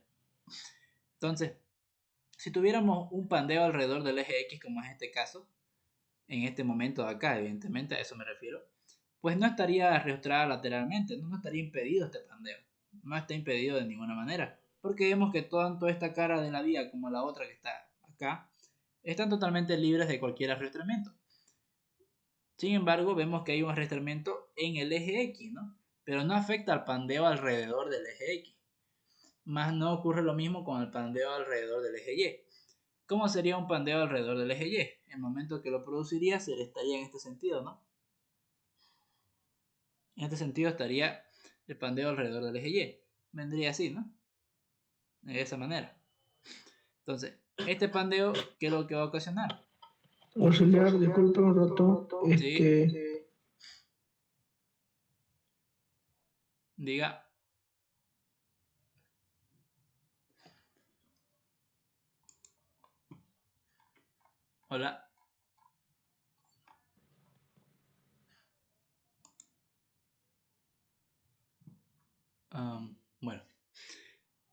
Entonces, si tuviéramos un pandeo alrededor del eje X, como es este caso, en este momento de acá, evidentemente, a eso me refiero, pues no estaría arrastrada lateralmente, no estaría impedido este pandeo. No está impedido de ninguna manera. Porque vemos que tanto esta cara de la vía como la otra que está acá están totalmente libres de cualquier arrastramiento. Sin embargo, vemos que hay un arrastramiento en el eje X, ¿no? Pero no afecta al pandeo alrededor del eje X. Más no ocurre lo mismo con el pandeo alrededor del eje Y. ¿Cómo sería un pandeo alrededor del eje Y? El momento que lo produciría se le estaría en este sentido, ¿no? En este sentido estaría el pandeo alrededor del eje Y. Vendría así, ¿no? De esa manera. Entonces, este pandeo, ¿qué es lo que va a ocasionar? Auxiliar, disculpe un rato. Sí, diga. Hola. Bueno.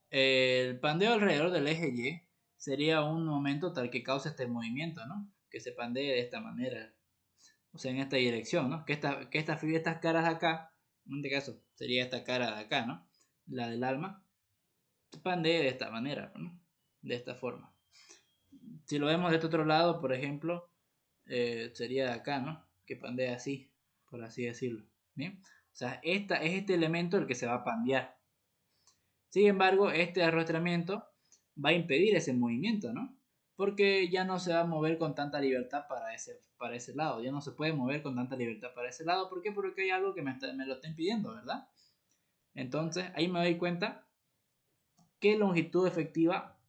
El pandeo alrededor del eje Y sería un momento tal que cause este movimiento, ¿no? Que se pandee de esta manera. O sea, en esta dirección, ¿no? Que estas caras de acá, en este caso sería esta cara de acá, ¿no? La del alma, se pandee de esta manera, ¿no? De esta forma. Si lo vemos de este otro lado, por ejemplo, sería de acá, ¿no? Que pandea así, por así decirlo. ¿Bien? O sea, es este elemento el que se va a pandear. Sin embargo, este arrastramiento va a impedir ese movimiento, ¿no? Porque ya no se va a mover con tanta libertad para ese lado. Ya no se puede mover con tanta libertad para ese lado. ¿Por qué? Porque hay algo que me lo está impidiendo, ¿verdad? Entonces, ahí me doy cuenta qué longitud efectiva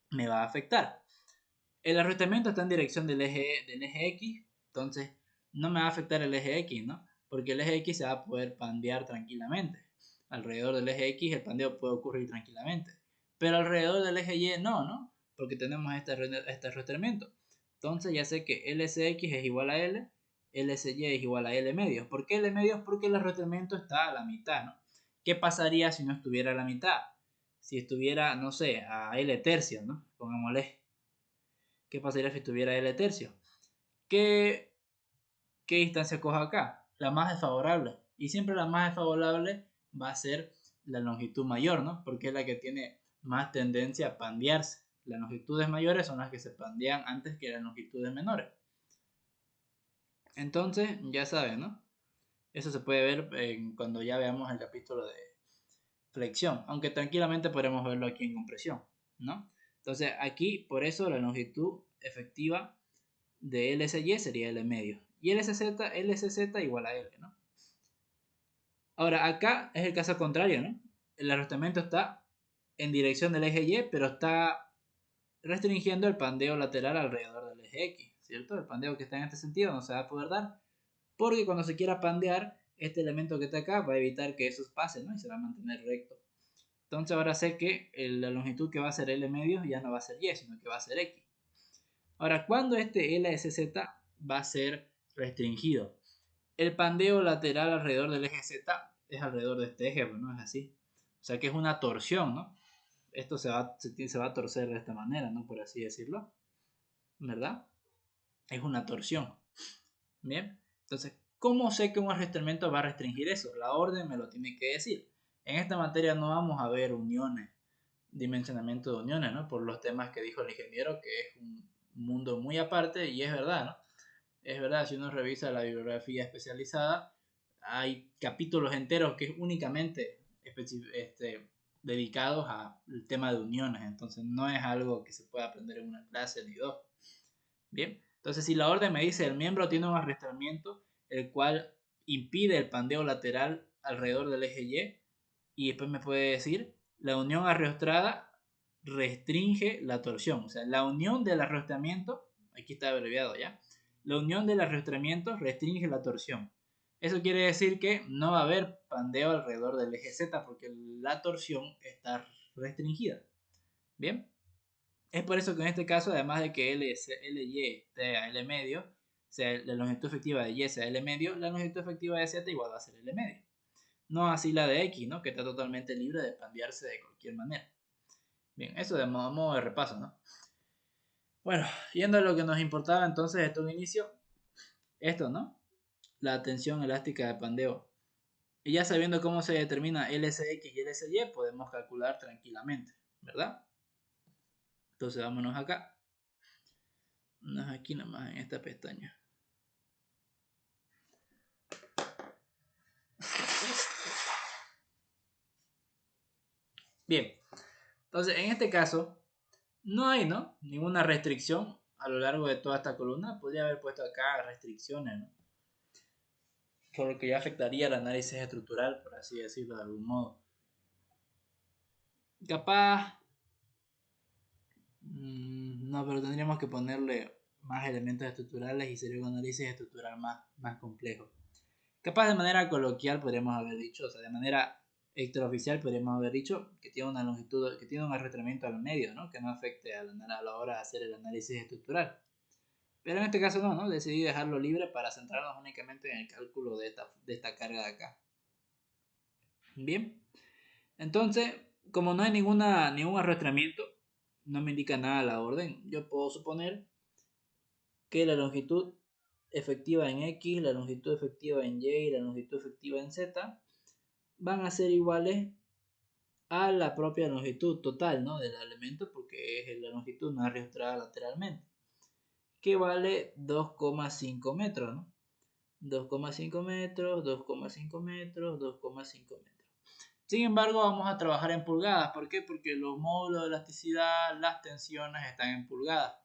me va a afectar. El arrastramiento está en dirección del eje X, entonces no me va a afectar el eje X, ¿no? Porque el eje X se va a poder pandear tranquilamente. Alrededor del eje X el pandeo puede ocurrir tranquilamente. Pero alrededor del eje Y no, porque tenemos este arrastramiento. Entonces ya sé que LSX es igual a L, LSY es igual a L medios. ¿Por qué L medios? Porque el arrastramiento está a la mitad, ¿no? ¿Qué pasaría si no estuviera a la mitad? Si estuviera, no sé, a L tercio, ¿no? Pongámosle. ¿Qué pasaría si estuviera L tercio? ¿Qué, qué distancia cojo acá? La más desfavorable. Y siempre la más desfavorable va a ser la longitud mayor, ¿no? Porque es la que tiene más tendencia a pandearse. Las longitudes mayores son las que se pandean antes que las longitudes menores. Entonces, ya saben, ¿no? Eso se puede ver cuando ya veamos el capítulo de flexión, aunque tranquilamente podremos verlo aquí en compresión, ¿no? Entonces, aquí, por eso, la longitud efectiva de LSY sería L medio. Y LSZ igual a L, ¿no? Ahora, acá es el caso contrario, ¿no? El arrastramiento está en dirección del eje Y, pero está restringiendo el pandeo lateral alrededor del eje X, ¿cierto? El pandeo que está en este sentido no se va a poder dar, porque cuando se quiera pandear, este elemento que está acá va a evitar que eso pase, ¿no? Y se va a mantener recto. Entonces ahora sé que la longitud que va a ser L medio ya no va a ser Y, sino que va a ser X. Ahora, ¿cuándo este LSZ va a ser restringido? el pandeo lateral alrededor del eje Z es alrededor de este eje, ¿no? Es así. O sea que es una torsión, ¿no? Esto se va a torcer de esta manera, ¿no? Por así decirlo. ¿Verdad? Es una torsión. Bien. Entonces, ¿cómo sé que un arrastramiento va a restringir eso? La orden me lo tiene que decir. En esta materia no vamos a ver uniones, dimensionamiento de uniones, ¿no? Por los temas que dijo el ingeniero, que es un mundo muy aparte, y es verdad, ¿no? Es verdad, si uno revisa la bibliografía especializada, hay capítulos enteros que es únicamente dedicados al tema de uniones, entonces no es algo que se pueda aprender en una clase ni dos. Bien, entonces si la orden me dice el miembro tiene un arrastramiento el cual impide el pandeo lateral alrededor del eje Y, y después me puede decir la unión arrastrada restringe la torsión, o sea, la unión del arrastramiento, aquí está abreviado ya, la unión del arrastramiento restringe la torsión. Eso quiere decir que no va a haber pandeo alrededor del eje Z porque la torsión está restringida. Bien, es por eso que en este caso, además de que LY esté a L medio, o sea, la longitud efectiva de Y sea L medio, la longitud efectiva de Z igual va a ser L medio. No así la de X, ¿no? Que está totalmente libre de pandearse de cualquier manera. Bien, eso de modo de repaso, ¿no? Bueno, yendo a lo que nos importaba entonces esto de inicio, esto, ¿no? La tensión elástica de pandeo. Y ya sabiendo cómo se determina LSX y LSY, podemos calcular tranquilamente, ¿verdad? Entonces vámonos acá. No es aquí nomás, en esta pestaña. Bien, entonces en este caso no hay, ¿no? Ninguna restricción a lo largo de toda esta columna. Podría haber puesto acá restricciones, ¿no? Solo que ya afectaría el análisis estructural, por así decirlo de algún modo. Capaz... no, pero tendríamos que ponerle más elementos estructurales y sería un análisis estructural más complejo. Capaz de manera coloquial podríamos haber dicho, o sea, de manera extraoficial podríamos haber dicho que tiene una longitud, que tiene un arrastramiento al medio, ¿no? Que no afecte a la hora de hacer el análisis estructural. Pero en este caso no, ¿no? Decidí dejarlo libre para centrarnos únicamente en el cálculo de esta carga de acá. Bien, entonces, como no hay ningún arrastramiento, no me indica nada la orden, yo puedo suponer que la longitud efectiva en X, la longitud efectiva en Y y la longitud efectiva en Z van a ser iguales a la propia longitud total, ¿no? Del elemento, porque es la longitud no arrastrada lateralmente, que vale 2,5 metros, ¿no? 2,5 metros, 2,5 metros, 2,5 metros. Sin embargo, vamos a trabajar en pulgadas. ¿Por qué? Porque los módulos de elasticidad, las tensiones están en pulgadas.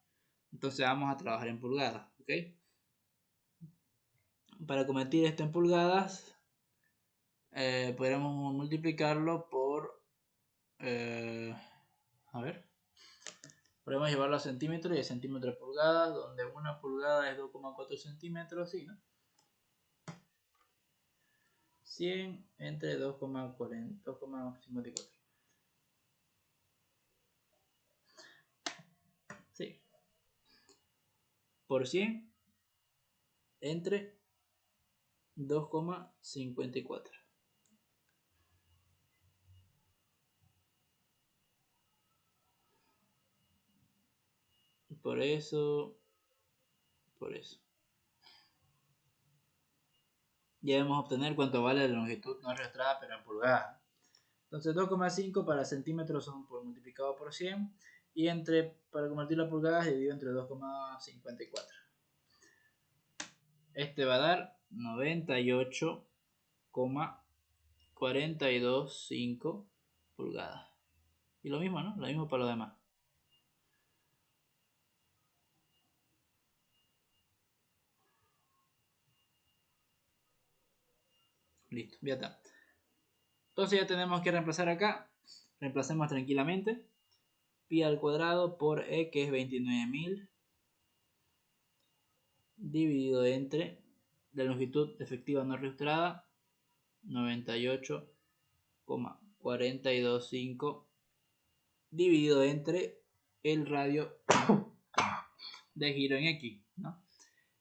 Entonces vamos a trabajar en pulgadas, ¿ok? Para convertir esto en pulgadas, podremos multiplicarlo por... a ver. Podemos llevarlo a centímetros y a centímetros pulgadas, donde una pulgada es 2,4 centímetros, ¿sí, no? 100 entre 2,54. Sí. Por 100 entre 2,54. Por eso. Ya debemos obtener cuánto vale la longitud no arrastrada pero en pulgadas. Entonces 2,5 para centímetros son multiplicado por 100 y para convertirlo a pulgadas dividido entre 2,54. Este va a dar 98,425 pulgadas. Y lo mismo, ¿no? Lo mismo para lo demás. Listo, ya está. Entonces ya tenemos que reemplazar acá. Reemplacemos tranquilamente. Pi al cuadrado por E, que es 29.000, dividido entre la longitud efectiva no registrada, 98,425, dividido entre el radio de giro en X, ¿no?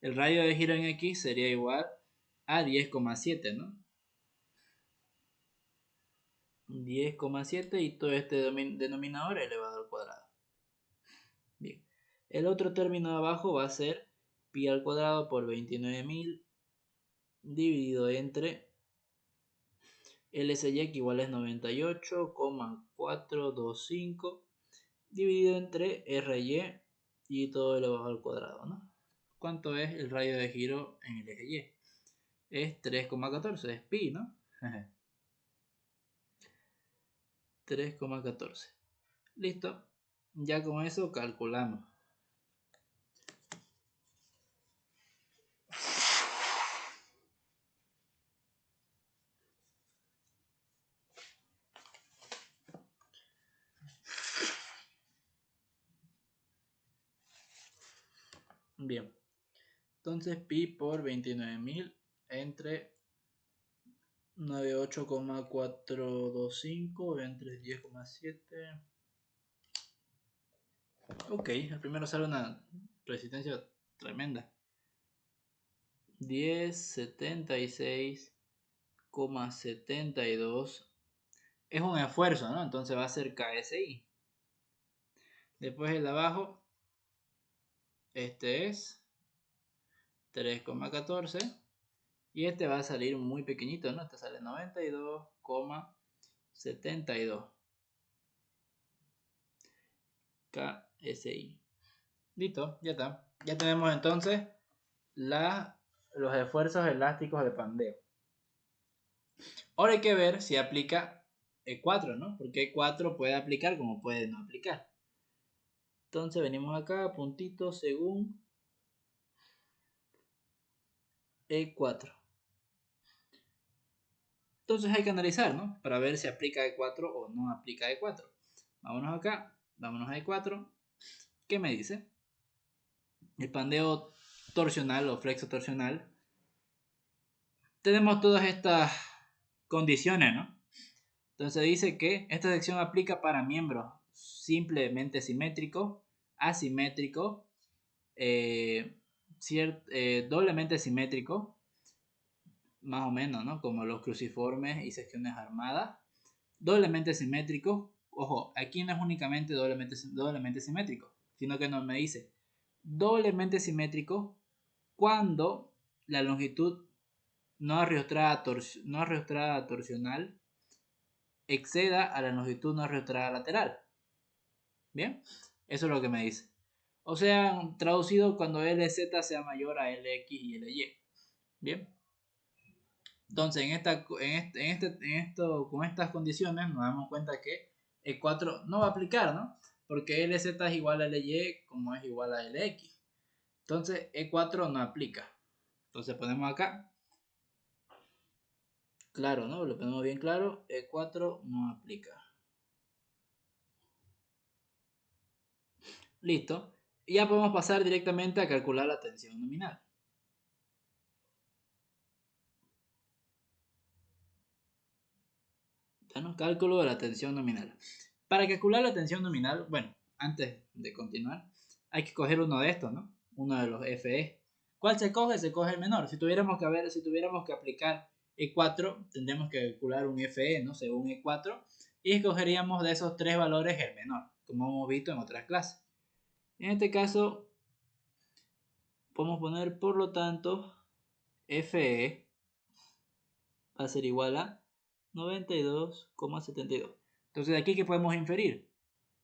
El radio de giro en X sería igual a 10,7, ¿no? 10,7 y todo este denominador elevado al cuadrado. Bien, el otro término de abajo va a ser pi al cuadrado por 29.000 dividido entre LSY, que igual es 98,425 dividido entre RY y todo elevado al cuadrado, ¿no? ¿Cuánto es el radio de giro en el eje Y? Es 3,14, es pi, ¿no? 3,14. Listo. Ya con eso calculamos. Bien. Entonces pi por 29.000 entre 98,425 entre 10,7. Ok, el primero sale una resistencia tremenda. 1076,72 es un esfuerzo, ¿no? Entonces va a ser KSI. Después el de abajo, este es 3,14 y este va a salir muy pequeñito, ¿no? Este sale 92,72 KSI. Listo, ya está. Ya tenemos entonces los esfuerzos elásticos de pandeo. Ahora hay que ver si aplica E4, ¿no? Porque E4 puede aplicar como puede no aplicar. Entonces venimos acá, puntito según E4. Entonces hay que analizar, ¿no? Para ver si aplica E4 o no aplica E4. Vámonos acá, vámonos a E4. ¿Qué me dice? El pandeo torsional o flexo torsional. Tenemos todas estas condiciones, ¿no? Entonces dice que esta sección aplica para miembros simplemente simétricos, asimétricos, doblemente simétricos, más o menos, ¿no? Como los cruciformes y secciones armadas, doblemente simétricos. Ojo, aquí no es únicamente doblemente simétrico, sino que nos me dice doblemente simétrico cuando la longitud no arriostrada torsional exceda a la longitud no arriostrada lateral. Bien, eso es lo que me dice. O sea, traducido cuando LZ sea mayor a LX y LY. Bien. Entonces, con estas condiciones nos damos cuenta que E4 no va a aplicar, ¿no? Porque LZ es igual a LY como es igual a LX. Entonces, E4 no aplica. Entonces, ponemos acá. Claro, ¿no? Lo ponemos bien claro. E4 no aplica. Listo. Y ya podemos pasar directamente a calcular la tensión nominal. Bueno, cálculo de la tensión nominal. Para calcular la tensión nominal, bueno, antes de continuar, hay que coger uno de estos, ¿no? Uno de los FE. ¿Cuál se coge? Se coge el menor. Si tuviéramos que aplicar E4, tendríamos que calcular un FE, ¿no? Según E4, y escogeríamos de esos tres valores el menor, como hemos visto en otras clases. En este caso, podemos poner, por lo tanto, FE va a ser igual a 92,72. Entonces, de aquí, ¿qué podemos inferir?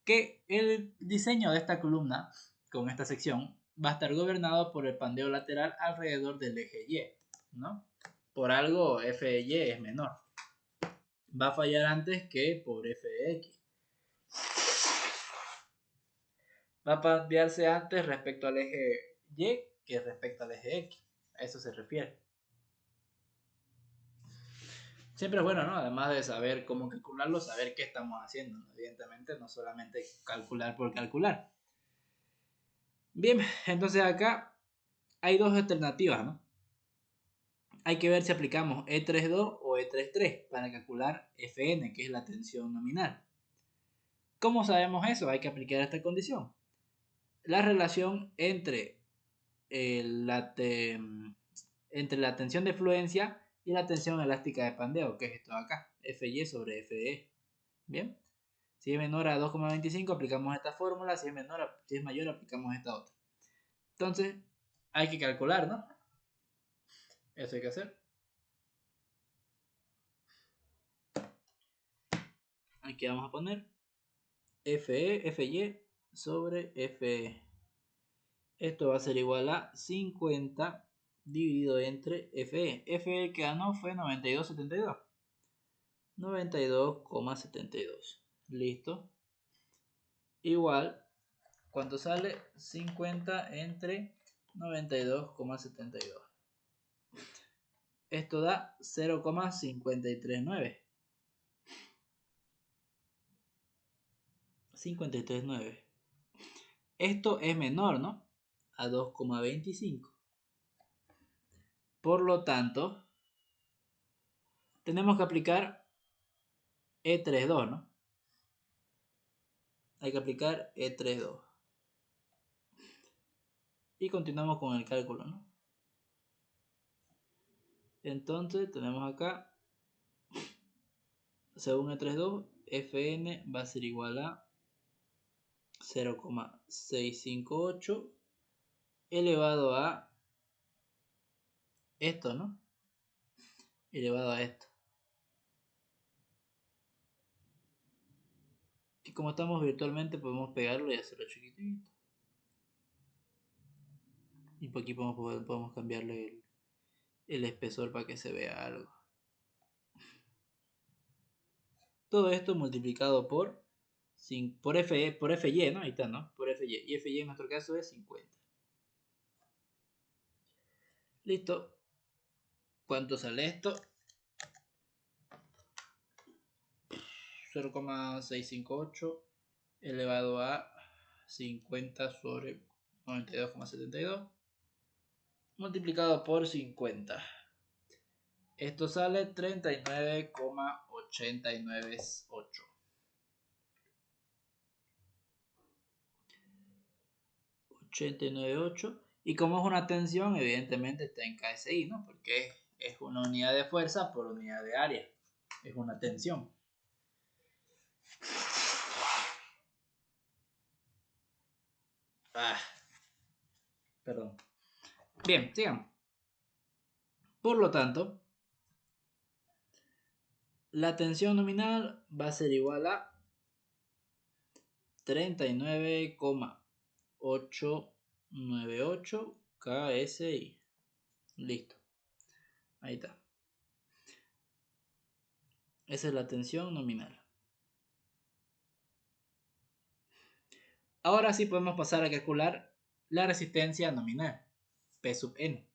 Que el diseño de esta columna, con esta sección, va a estar gobernado por el pandeo lateral alrededor del eje Y, ¿no? Por algo FY es menor. Va a fallar antes que por FX. Va a pandearse antes respecto al eje Y que respecto al eje X. A eso se refiere. Siempre es bueno, ¿no? Además de saber cómo calcularlo, saber qué estamos haciendo, ¿no? Evidentemente, no solamente calcular por calcular. Bien, entonces acá hay dos alternativas, ¿no? Hay que ver si aplicamos E32 o E33 para calcular Fn, que es la tensión nominal. ¿Cómo sabemos eso? Hay que aplicar esta condición. La relación entre el entre la tensión de fluencia y la tensión elástica de pandeo, que es esto de acá, Fy sobre Fe. Bien, si es menor a 2,25 aplicamos esta fórmula, si es mayor aplicamos esta otra. Entonces hay que calcular, ¿no? Eso hay que hacer. Aquí vamos a poner Fy sobre Fe. Esto va a ser igual a 50 dividido entre Fe. Fe que ganó fue 92,72. 92,72. Listo. Igual, ¿cuánto sale? 50 entre 92,72. Esto da 0,539. 539. Esto es menor, ¿no? A 2,25. Por lo tanto, tenemos que aplicar E32, ¿no? Hay que aplicar E32. Y continuamos con el cálculo, ¿no? Entonces tenemos acá, según E32, Fn va a ser igual a 0,658 elevado a esto, ¿no? Elevado a esto. Y como estamos virtualmente podemos pegarlo y hacerlo chiquitito. Y por aquí podemos cambiarle el espesor para que se vea algo. Todo esto multiplicado por Fy, ¿no? Ahí está, ¿no? Por Fy. Y Fy en nuestro caso es 50. Listo. ¿Cuánto sale esto? 0,658 elevado a 50 sobre 92,72 multiplicado por 50. Esto sale 39,898. 898. Y como es una tensión, evidentemente está en KSI, ¿no? Porque es una unidad de fuerza por unidad de área. Es una tensión. Perdón. Bien, sigamos. Por lo tanto, la tensión nominal va a ser igual a 39,898 KSI. Listo. Ahí está. Esa es la tensión nominal. Ahora sí podemos pasar a calcular la resistencia nominal, P sub n.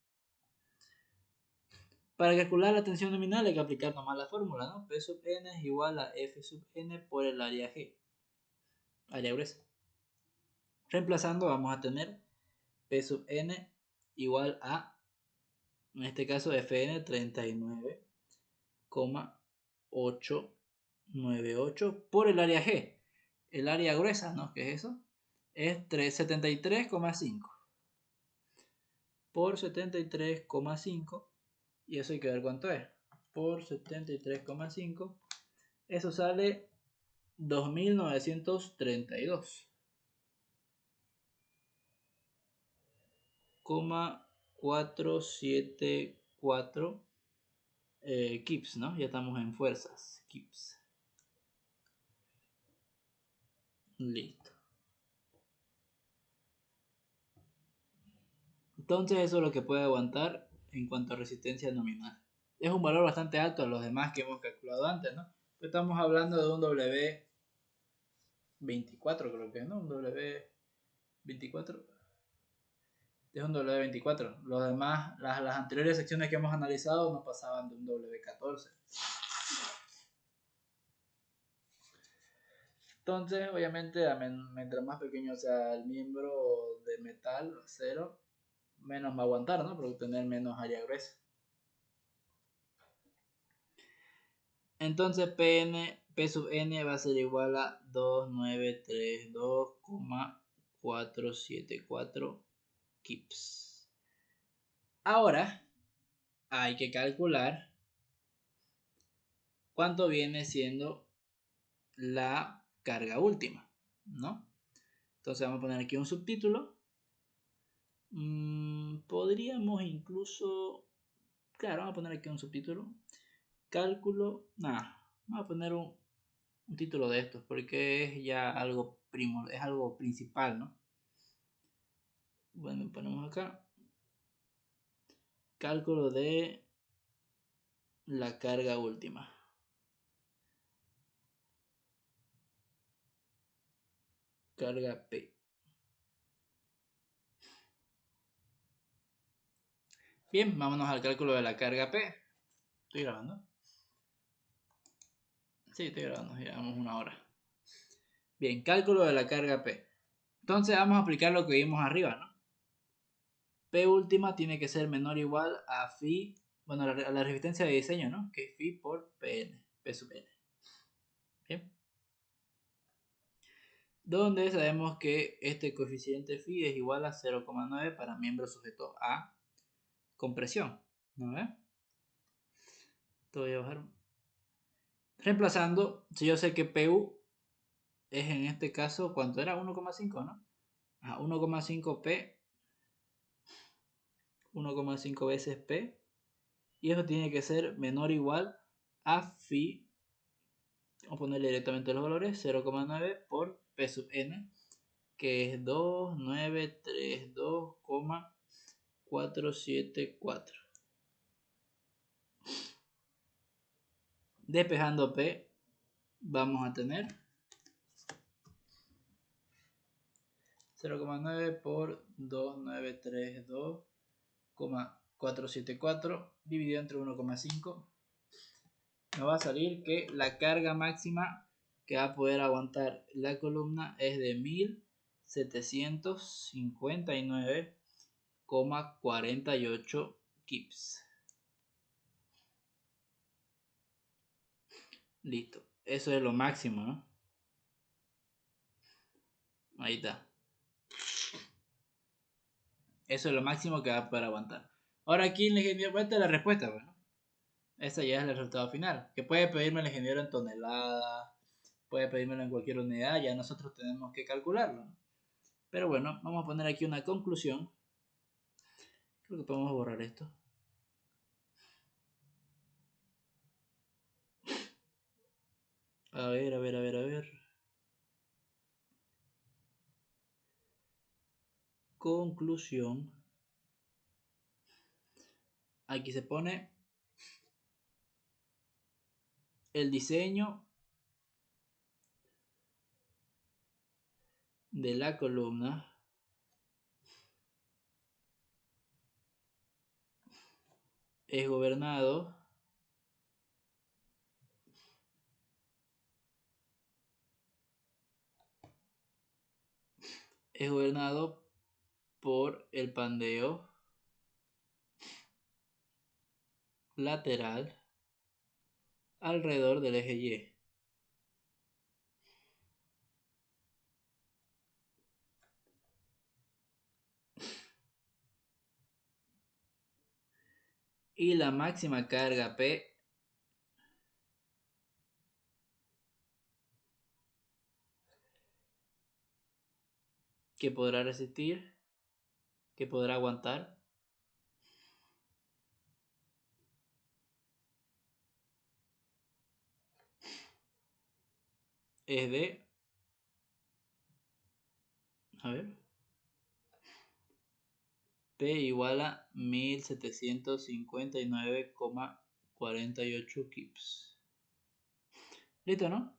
Para calcular la tensión nominal hay que aplicar nomás la fórmula, ¿no? P sub n es igual a F sub n por el área G, área gruesa. Reemplazando vamos a tener P sub n igual a, en este caso, Fn 39,898 por el área G. El área gruesa, ¿no? ¿Qué es eso? Es 73,5 por 73,5. Y eso hay que ver cuánto es. Por 73,5. Eso sale 2.932,474 kips, ¿no? Ya estamos en fuerzas. Kips. Listo. Entonces eso es lo que puede aguantar en cuanto a resistencia nominal. Es un valor bastante alto a los demás que hemos calculado antes, ¿no? Estamos hablando de un W24, creo que es, ¿no? Un W24. Es un W24. Los demás, las anteriores secciones que hemos analizado no pasaban de un W14. Entonces, obviamente, mientras más pequeño sea el miembro de metal, acero, menos va a aguantar, ¿no? Por tener menos área gruesa. Entonces, P sub n va a ser igual a 2932,474 kips. Ahora, hay que calcular cuánto viene siendo la carga última, ¿no? Entonces vamos a poner aquí un subtítulo. Podríamos incluso, claro, vamos a poner aquí un subtítulo. Cálculo, nada, vamos a poner un título de estos porque es ya algo es algo principal, ¿no? Bueno, ponemos acá. Cálculo de la carga última. Carga P. Bien, vámonos al cálculo de la carga P. ¿Estoy grabando? Sí, estoy grabando, llevamos 1 hora. Bien, cálculo de la carga P. Entonces vamos a aplicar lo que vimos arriba, ¿no? P última tiene que ser menor o igual a phi, bueno, a la resistencia de diseño, ¿no? Que es phi por Pn, P sub n. Bien. Donde sabemos que este coeficiente phi es igual a 0,9 para miembro sujeto a compresión, ¿no ves? Esto voy a bajar. Reemplazando, si yo sé que PU es en este caso, ¿cuánto era? 1,5, ¿no? 1,5P, 1,5 veces P, y eso tiene que ser menor o igual a phi, vamos a ponerle directamente los valores, 0,9 por P sub n, que es 2932,474. Despejando P, vamos a tener 0,9 por 2932,474 dividido entre 1,5. Me va a salir que la carga máxima que va a poder aguantar la columna es de 1759,48 kips. Listo, eso es lo máximo, ¿no? Ahí está. Eso es lo máximo que va a poder aguantar. Ahora aquí el ingeniero, esta es la respuesta, bueno. Esa ya es el resultado final. Que puede pedirme el ingeniero en toneladas, puede pedírmelo en cualquier unidad, ya nosotros tenemos que calcularlo, ¿no? Pero bueno, vamos a poner aquí una conclusión. Creo que podemos borrar esto. A ver. Conclusión. Aquí se pone el diseño de la columna es gobernado por el pandeo lateral alrededor del eje Y. Y la máxima carga P que podrá resistir, que podrá aguantar, es de, a ver, P igual a 1759,48 kips. ¿Listo, no?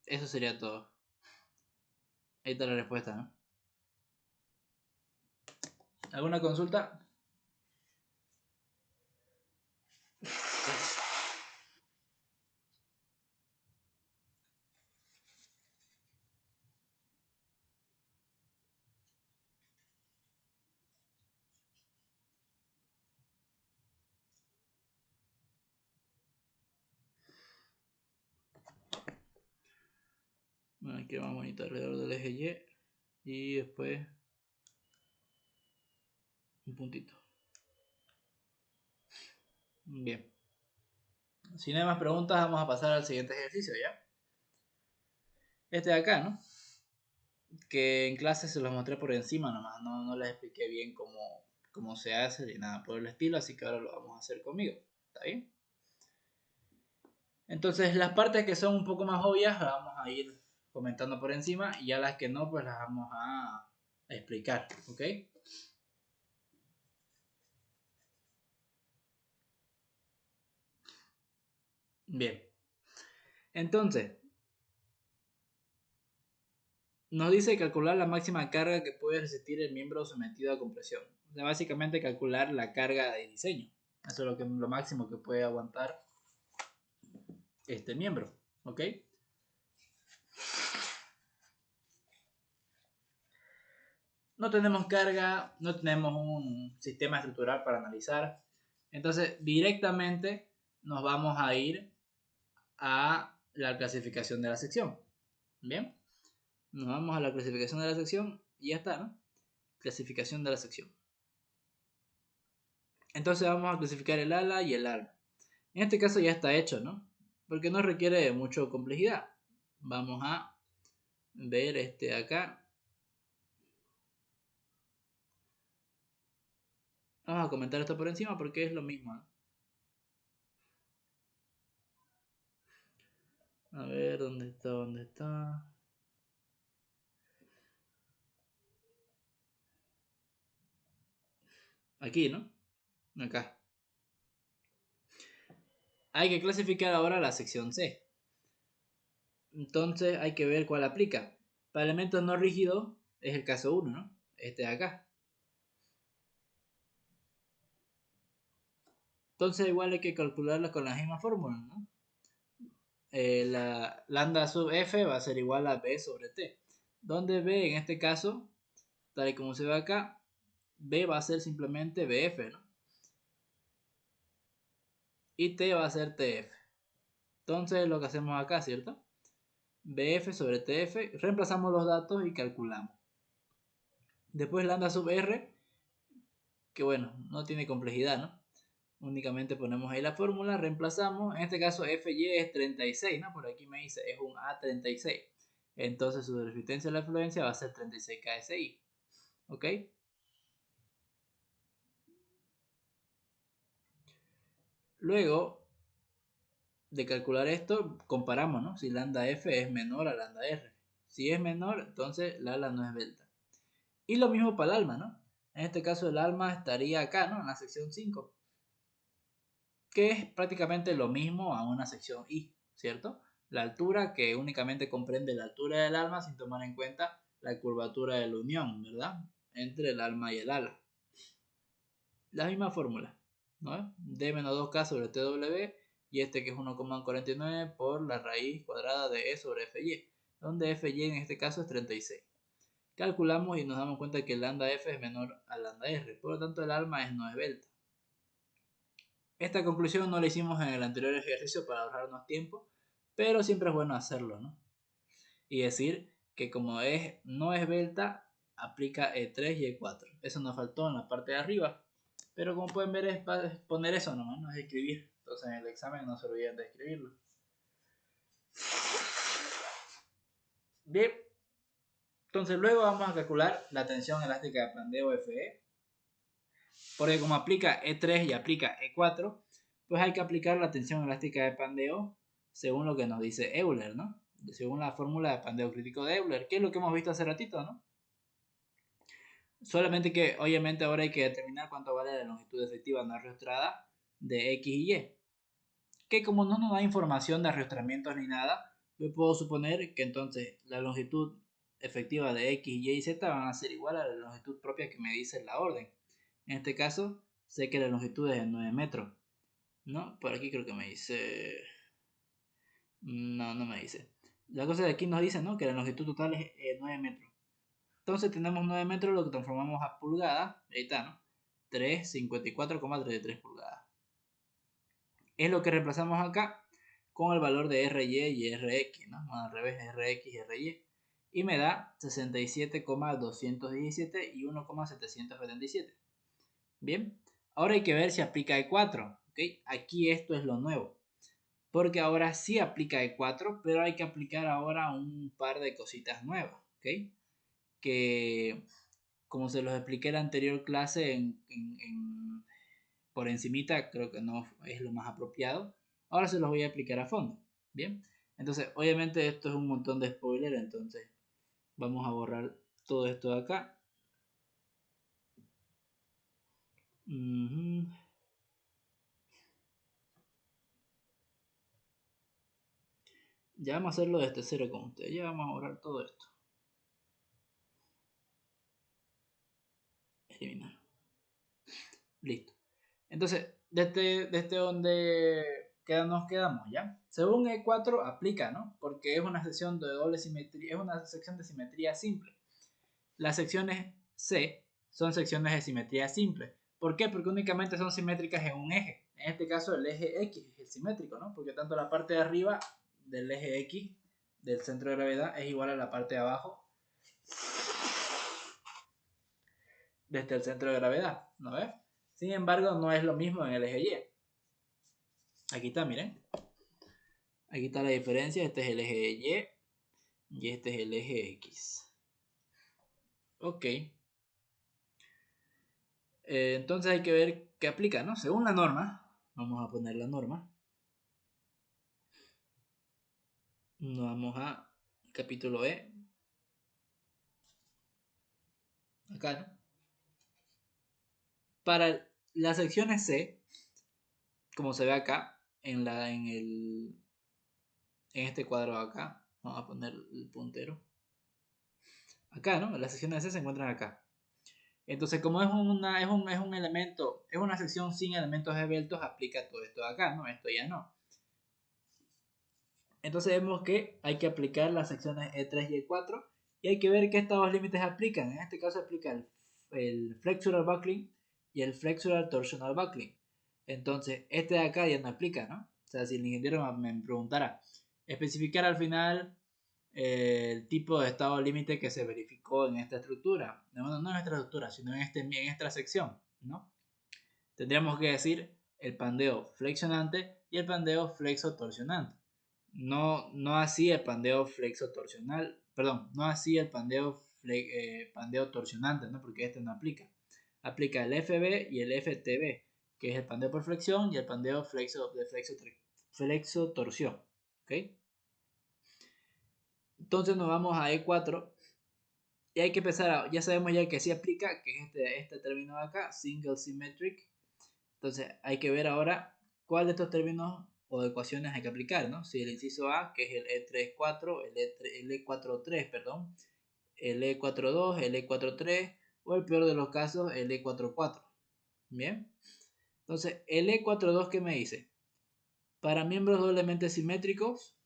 Eso sería todo. Ahí está la respuesta, ¿no? ¿Alguna consulta? Bueno, aquí vamos a monitorear alrededor del eje Y y después un puntito. Bien. Si no hay más preguntas, vamos a pasar al siguiente ejercicio, ¿ya? Este de acá, ¿no? Que en clase se los mostré por encima nomás, no les expliqué bien cómo se hace ni nada por el estilo, así que ahora lo vamos a hacer conmigo, ¿está bien? Entonces las partes que son un poco más obvias las vamos a ir comentando por encima y ya las que no, pues las vamos a explicar, ¿ok? Bien, entonces nos dice calcular la máxima carga que puede resistir el miembro sometido a compresión. O sea, básicamente calcular la carga de diseño. Eso es lo máximo que puede aguantar este miembro, ¿ok? No tenemos carga, no tenemos un sistema estructural para analizar. Entonces, directamente nos vamos a ir a la clasificación de la sección. Bien, nos vamos a la clasificación de la sección y ya está, ¿no? Clasificación de la sección. Entonces vamos a clasificar el ala y el alma. En este caso ya está hecho, ¿no? Porque no requiere mucha complejidad. Vamos a ver este acá. Vamos a comentar esto por encima porque es lo mismo, ¿no? A ver, ¿dónde está? ¿Dónde está? Aquí, ¿no? Acá. Hay que clasificar ahora la sección C. Entonces hay que ver cuál aplica. Para elementos no rígidos es el caso 1, ¿no? Este de acá. Entonces igual hay que calcularla con la misma fórmula, ¿no? La lambda sub f va a ser igual a b sobre t. Donde b en este caso, tal y como se ve acá, b va a ser simplemente bf, ¿no? Y t va a ser tf. Entonces lo que hacemos acá, ¿cierto? bf sobre tf, reemplazamos los datos y calculamos. Después lambda sub r, que bueno, no tiene complejidad, ¿no? Únicamente ponemos ahí la fórmula, reemplazamos. En este caso Fy es 36, ¿no? Por aquí me dice es un A36. Entonces su resistencia a la fluencia va a ser 36 KSI. ¿Ok? Luego de calcular esto, comparamos, ¿no? Si lambda F es menor a lambda R. Si es menor, entonces la ala no es delta. Y lo mismo para el alma, ¿no? En este caso el alma estaría acá, ¿no? En la sección 5. Que es prácticamente lo mismo a una sección I, ¿cierto? La altura que únicamente comprende la altura del alma sin tomar en cuenta la curvatura de la unión, ¿verdad? Entre el alma y el ala. La misma fórmula, ¿no? D menos 2K sobre TW y este que es 1,49 por la raíz cuadrada de E sobre FY, donde FY en este caso es 36. Calculamos y nos damos cuenta que el lambda F es menor a lambda R, por lo tanto el alma no es delta. Esta conclusión no la hicimos en el anterior ejercicio para ahorrarnos tiempo, pero siempre es bueno hacerlo, ¿no? Y decir que como no es delta, aplica E3 y E4. Eso nos faltó en la parte de arriba, pero como pueden ver es poner eso nomás, no es escribir. Entonces en el examen no se olviden de escribirlo. Bien, entonces luego vamos a calcular la tensión elástica de pandeo FE, porque como aplica E3 y aplica E4, pues hay que aplicar la tensión elástica de pandeo según lo que nos dice Euler, ¿no? Según la fórmula de pandeo crítico de Euler, que es lo que hemos visto hace ratito, ¿no? Solamente que obviamente ahora hay que determinar cuánto vale la longitud efectiva no arrastrada de X y Y. Que como no nos da información de arrastramientos ni nada, yo puedo suponer que entonces la longitud efectiva de X, Y y Z van a ser igual a la longitud propia que me dice la orden. En este caso, sé que la longitud es de 9 metros. ¿No? Por aquí creo que me dice... No me dice. La cosa de aquí nos dice, ¿no? Que la longitud total es 9 metros. Entonces tenemos 9 metros, lo que transformamos a pulgadas. Ahí está, ¿no? 354,33 pulgadas. Es lo que reemplazamos acá con el valor de RY y RX, ¿no? Bueno, al revés, RX y RY. Y me da 67,217 y 1,777. Bien, ahora hay que ver si aplica E4. ¿ok? Aquí esto es lo nuevo. Porque ahora sí aplica E4, pero hay que aplicar ahora un par de cositas nuevas, ¿ok? Que como se los expliqué en la anterior clase por encimita, creo que no es lo más apropiado. Ahora se los voy a explicar a fondo, ¿bien? Entonces, obviamente esto es un montón de spoiler, entonces vamos a borrar todo esto de acá. Ya vamos a hacerlo desde cero con ustedes. Ya vamos a borrar todo esto. Eliminar. Listo. Entonces, desde donde nos quedamos, ¿ya? Según E4 aplica, ¿no? Porque es una sección de doble simetría, es una sección de simetría simple. Las secciones C son secciones de simetría simple. ¿Por qué? Porque únicamente son simétricas en un eje. En este caso el eje X es el simétrico, ¿no? Porque tanto la parte de arriba del eje X del centro de gravedad es igual a la parte de abajo desde el centro de gravedad, ¿no ves? Sin embargo, no es lo mismo en el eje Y. Aquí está, miren. Aquí está la diferencia. Este es el eje Y y este es el eje X. Ok. Entonces hay que ver qué aplica, ¿no? Según la norma, vamos a poner la norma. Nos vamos a capítulo E. Acá, ¿no? Para las secciones C, como se ve acá, en este cuadro de acá, vamos a poner el puntero. Acá, ¿no? Las secciones C se encuentran acá. Entonces, como es un elemento, es una sección sin elementos esbeltos, aplica todo esto de acá, ¿no? Esto ya no. Entonces vemos que hay que aplicar las secciones E3 y E4 y hay que ver qué estados límites aplican. En este caso aplica el flexural buckling y el flexural torsional buckling. Entonces, este de acá ya no aplica, ¿no? O sea, si el ingeniero me preguntara, especificar al final el tipo de estado límite que se verificó en esta estructura. No en esta estructura, sino en esta sección, ¿no? Tendríamos que decir el pandeo flexionante y el pandeo flexotorsionante. No así el pandeo flexotorsional, perdón, no así el pandeo torsionante, ¿no? Porque este no aplica. Aplica el FB y el FTB, que es el pandeo por flexión y el pandeo flexotorsión, ¿ok? Entonces nos vamos a E4 y hay que empezar, ya sabemos ya que sí aplica, que es este término de acá, single symmetric. Entonces hay que ver ahora cuál de estos términos o ecuaciones hay que aplicar, ¿no? Si el inciso A, que es el E34, el E43, perdón, el E42, el E43 o el peor de los casos, el E44. Bien. Entonces, el E42, ¿qué me dice? Para miembros doblemente simétricos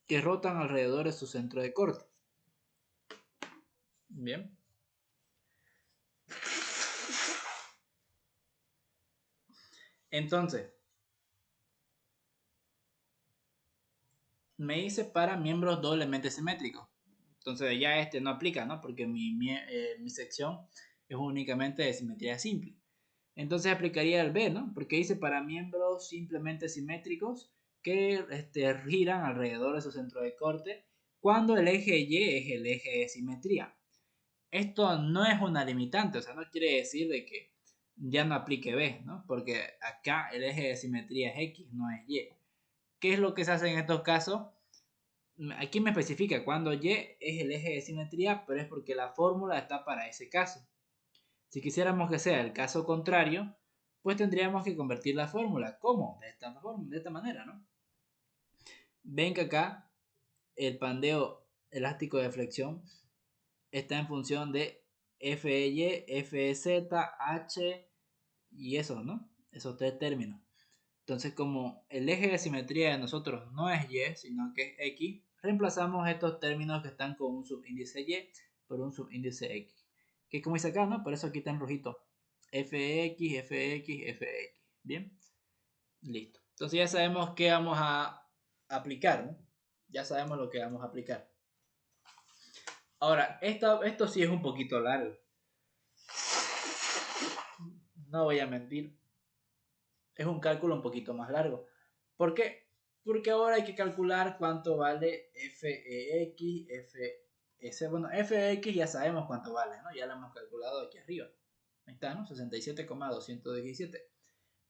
que rotan alrededor de su centro de corte. Bien. Entonces, me dice para miembros doblemente simétricos. Entonces ya este no aplica, ¿no? Porque mi sección es únicamente de simetría simple. Entonces aplicaría el B, ¿no? Porque dice para miembros simplemente simétricos que giran alrededor de su centro de corte cuando el eje Y es el eje de simetría. Esto no es una limitante, o sea, no quiere decir de que ya no aplique B, ¿no? Porque acá el eje de simetría es X, no es Y. ¿Qué es lo que se hace en estos casos? Aquí me especifica cuando Y es el eje de simetría, pero es porque la fórmula está para ese caso. Si quisiéramos que sea el caso contrario, pues tendríamos que convertir la fórmula. ¿Cómo? De esta manera, ¿no? Ven que acá el pandeo elástico de flexión está en función de FY, FZ, H y eso, ¿no? Esos tres términos. Entonces, como el eje de simetría de nosotros no es Y, sino que es X, reemplazamos estos términos que están con un subíndice Y por un subíndice X. Que es como dice acá, ¿no? Por eso aquí está en rojito. FX, FX, FX. Bien, listo. Entonces ya sabemos qué vamos a aplicar, ¿no? Ya sabemos lo que vamos a aplicar. Ahora, esto sí es un poquito largo. No voy a mentir. es un cálculo un poquito más largo. ¿Por qué? Porque ahora hay que calcular cuánto vale FEX, bueno, FEX ya sabemos cuánto vale, ¿no? Ya lo hemos calculado aquí arriba. Ahí está, ¿no? 67,217.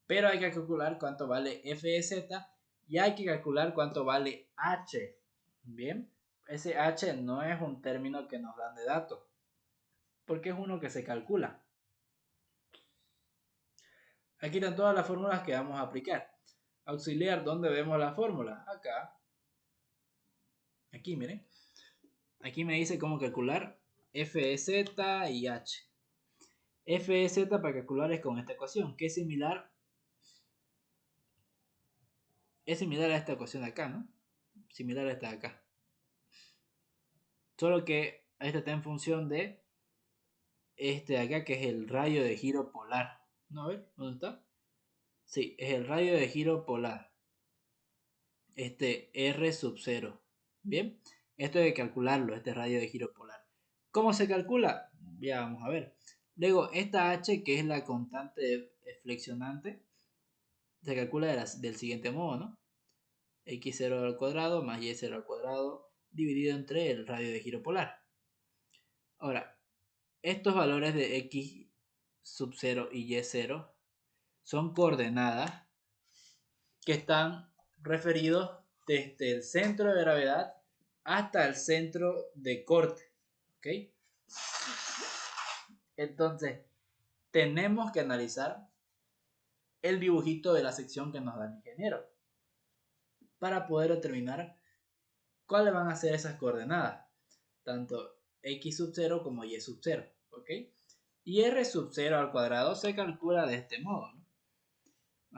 Pero hay que calcular cuánto vale FEZ y hay que calcular cuánto vale H. Bien, ese H no es un término que nos dan de datos, porque es uno que se calcula. Aquí están todas las fórmulas que vamos a aplicar. Auxiliar, ¿dónde vemos la fórmula? Acá. Aquí, miren. Aquí me dice cómo calcular FEZ y H. FEZ para calcular es con esta ecuación, que es similar a esta ecuación de acá, ¿no? Similar a esta de acá. Solo que esta está en función de este de acá, que es el radio de giro polar. ¿No? A ver, ¿dónde está? Sí, es el radio de giro polar. Este R sub 0. Bien, esto hay que calcularlo, este radio de giro polar. ¿Cómo se calcula? Ya vamos a ver. Luego, esta H, que es la constante flexionante, se calcula del siguiente modo, ¿no? X0 al cuadrado más Y0 al cuadrado dividido entre el radio de giro polar. Ahora, estos valores de X sub 0 y Y0 son coordenadas que están referidos desde el centro de gravedad hasta el centro de corte. ¿Ok? Entonces, tenemos que analizar el dibujito de la sección que nos da el ingeniero para poder determinar cuáles van a ser esas coordenadas, tanto X sub 0 como Y sub 0. ¿Ok? Y R sub 0 al cuadrado se calcula de este modo, ¿no?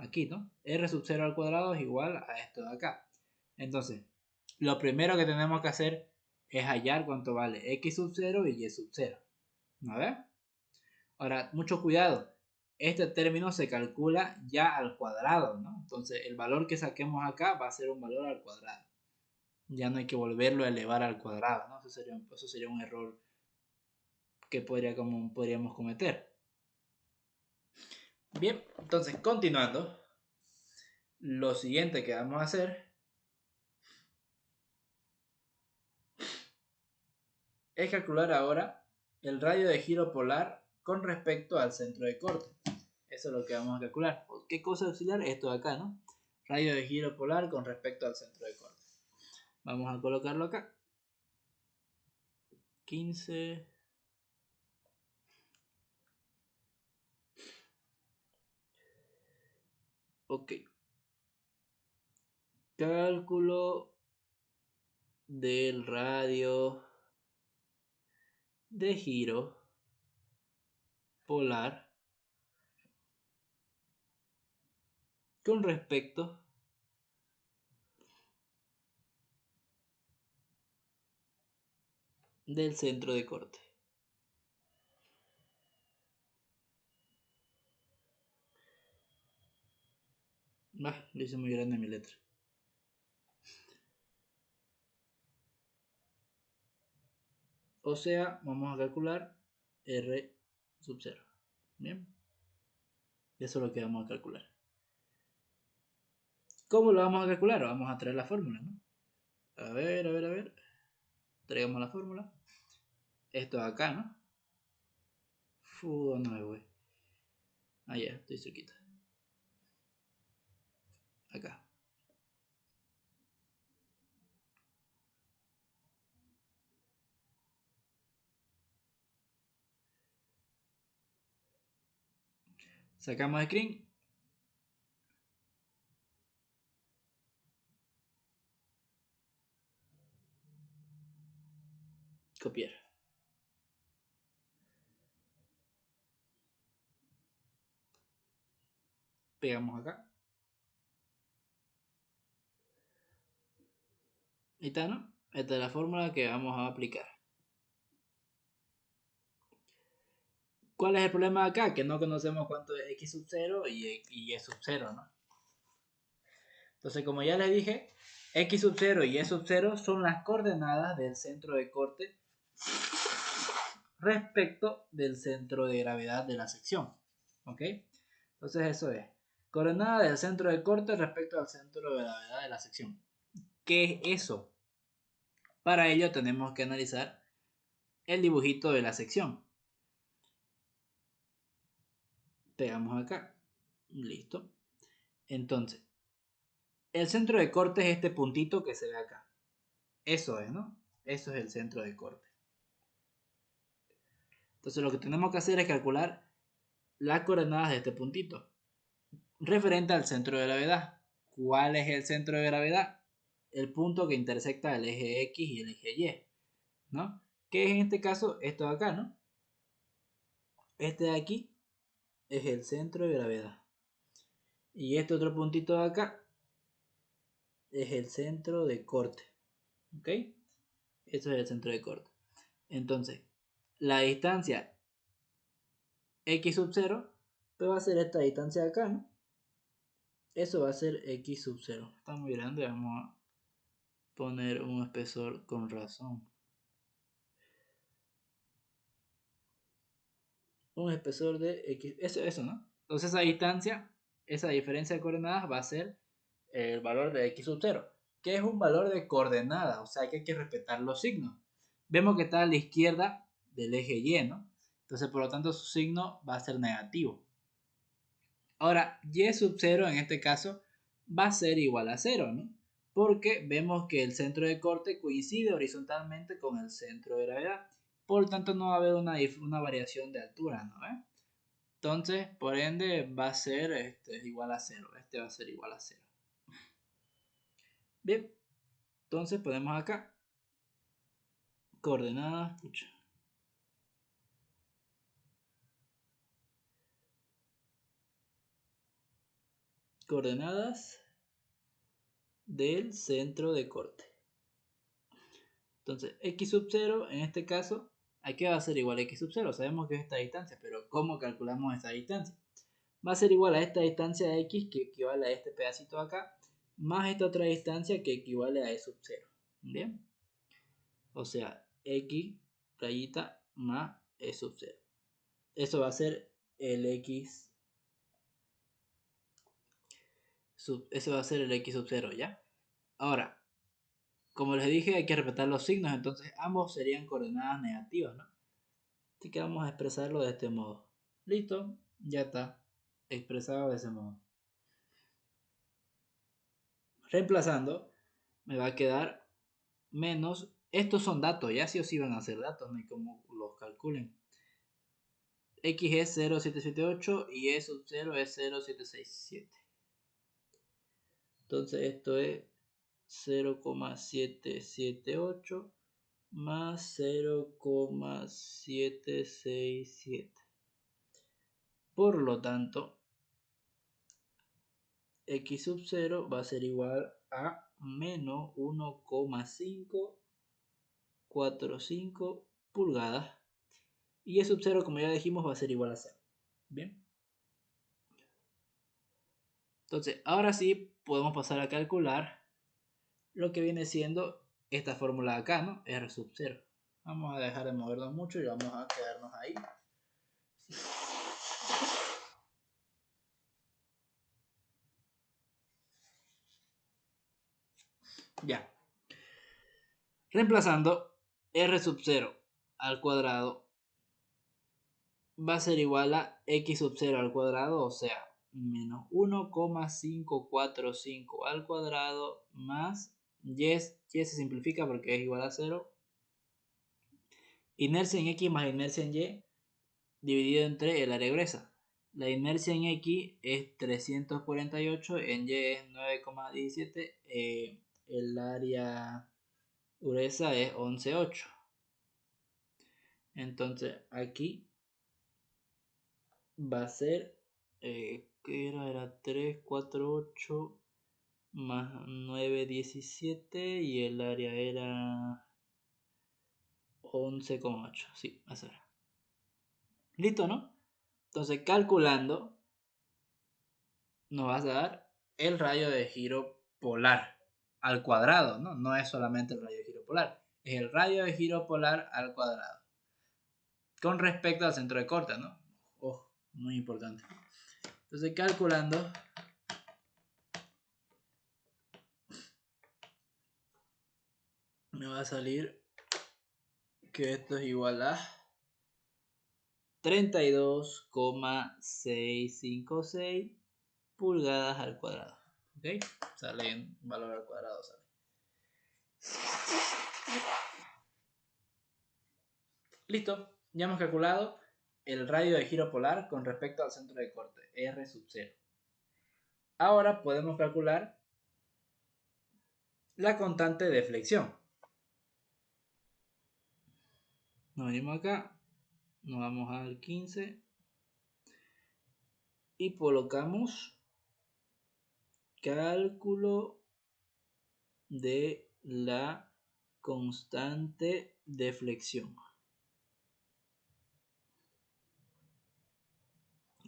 Aquí, ¿no? R sub 0 al cuadrado es igual a esto de acá. Entonces, lo primero que tenemos que hacer es hallar cuánto vale X sub 0 y Y sub 0. ¿No ves? Ahora, mucho cuidado. Este término se calcula ya al cuadrado, ¿no? Entonces, el valor que saquemos acá va a ser un valor al cuadrado. Ya no hay que volverlo a elevar al cuadrado, ¿no? Eso sería un error que podríamos cometer. Bien, entonces, continuando. Lo siguiente que vamos a hacer es calcular ahora el radio de giro polar con respecto al centro de corte. Eso es lo que vamos a calcular. ¿Qué cosa auxiliar? Esto de acá, ¿no? Radio de giro polar con respecto al centro de corte. Vamos a colocarlo acá. 15. Ok. Cálculo del radio de giro polar con respecto del centro de corte. Lo hice muy grande mi letra. O sea, vamos a calcular R sub 0. Bien. Eso es lo que vamos a calcular. ¿Cómo lo vamos a calcular? Vamos a traer la fórmula, ¿no? A ver. Traigamos la fórmula. Esto de acá, ¿no? ¿Dónde me voy? Ah, ya, estoy cerquita. Acá. Sacamos screen. Copiar. Pegamos acá. Ahí está, ¿no? Esta es la fórmula que vamos a aplicar. ¿Cuál es el problema acá? Que no conocemos cuánto es X sub 0 y Y sub 0, ¿no? Entonces, como ya les dije, X sub 0 y Y sub 0 son las coordenadas del centro de corte respecto del centro de gravedad de la sección. ¿Ok? Entonces eso es. Coordenada del centro de corte respecto al centro de gravedad de la sección. ¿Qué es eso? Para ello tenemos que analizar el dibujito de la sección. Pegamos acá. Listo. Entonces, el centro de corte es este puntito que se ve acá. Eso es, ¿no? Eso es el centro de corte. Entonces lo que tenemos que hacer es calcular las coordenadas de este puntito referente al centro de gravedad. ¿Cuál es el centro de gravedad? El punto que intersecta el eje X y el eje Y, ¿no? Que es en este caso esto de acá, ¿no? Este de aquí es el centro de gravedad. Y este otro puntito de acá es el centro de corte. ¿Ok? Eso es el centro de corte. Entonces, la distancia X sub 0 pues va a ser esta distancia de acá, ¿no? Eso va a ser X sub 0. Está muy grande, vamos a poner un espesor con razón. Un espesor de X, eso, ¿no? Entonces esa distancia, esa diferencia de coordenadas va a ser el valor de X sub 0, que es un valor de coordenada, o sea que hay que respetar los signos. Vemos que está a la izquierda del eje Y, ¿no? Entonces por lo tanto su signo va a ser negativo. Ahora, Y sub 0 en este caso va a ser igual a 0, ¿no? Porque vemos que el centro de corte coincide horizontalmente con el centro de gravedad. Por lo tanto, no va a haber una variación de altura, ¿no? Entonces, por ende, va a ser igual a 0. Este va a ser igual a 0. Bien, entonces ponemos acá coordenadas. Coordenadas del centro de corte. Entonces, X sub 0 en este caso, ¿a qué va a ser igual a X sub 0? Sabemos que es esta distancia, pero ¿cómo calculamos esta distancia? Va a ser igual a esta distancia de X que equivale a este pedacito de acá, más esta otra distancia que equivale a E sub 0. ¿Bien? O sea, X rayita más E sub 0. Eso va a ser el X eso va a ser el X sub 0, ¿ya? Ahora, como les dije, hay que respetar los signos, entonces ambos serían coordenadas negativas, ¿no? Así que vamos a expresarlo de este modo. Listo, ya está expresado de ese modo. Reemplazando, me va a quedar menos. Estos son datos, ya sí o sí van a ser datos, no hay como los calculen. X es 0,778 y E sub 0 es 0,767. Entonces esto es 0,778 más 0,767. Por lo tanto, X sub 0 va a ser igual a menos 1,545 pulgadas. Y E sub 0, como ya dijimos, va a ser igual a 0. Bien. Entonces, ahora sí podemos pasar a calcular lo que viene siendo esta fórmula de acá, ¿no? R sub 0. Vamos a dejar de movernos mucho y vamos a quedarnos ahí. Ya. Reemplazando R sub 0 al cuadrado va a ser igual a X sub 0 al cuadrado, o sea, menos 1,545 al cuadrado más Y se simplifica porque es igual a 0. Inercia en X más inercia en Y dividido entre el área gruesa. La inercia en X es 348, en Y es 9,17, el área gruesa es 11,8. Entonces aquí va a ser, ¿qué era 348 más 9,17 y el área era 11,8. Sí, eso era. Listo, ¿no? Entonces calculando nos va a dar el radio de giro polar al cuadrado, ¿no? No es solamente el radio de giro polar, es el radio de giro polar al cuadrado. Con respecto al centro de corte, ¿no? Muy importante. Entonces calculando me va a salir que esto es igual a 32,656 pulgadas al cuadrado. ¿Ok? Sale en valor al cuadrado. Sale. Listo. Ya hemos calculado el radio de giro polar con respecto al centro de corte, R sub 0. Ahora podemos calcular la constante de flexión. Nos venimos acá, nos vamos al 15 y colocamos cálculo de la constante de flexión.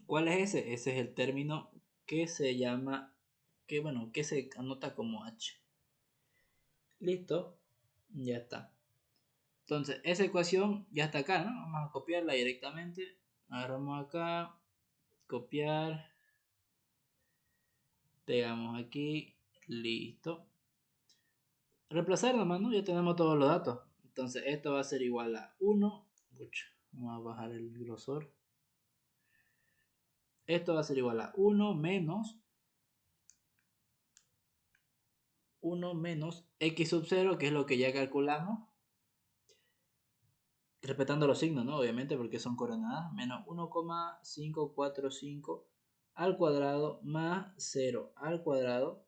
¿Cuál es ese? Ese es el término que se llama, que se anota como H. Listo, ya está. Entonces, esa ecuación ya está acá, ¿no? Vamos a copiarla directamente. Agarramos acá, copiar, pegamos aquí, listo. Reemplazar nomás, ¿no? Ya tenemos todos los datos. Entonces, esto va a ser igual a 1. Vamos a bajar el grosor. Esto va a ser igual a 1 menos x sub 0, que es lo que ya calculamos. Respetando los signos, ¿no? Obviamente, porque son coordenadas. Menos 1,545 al cuadrado más 0 al cuadrado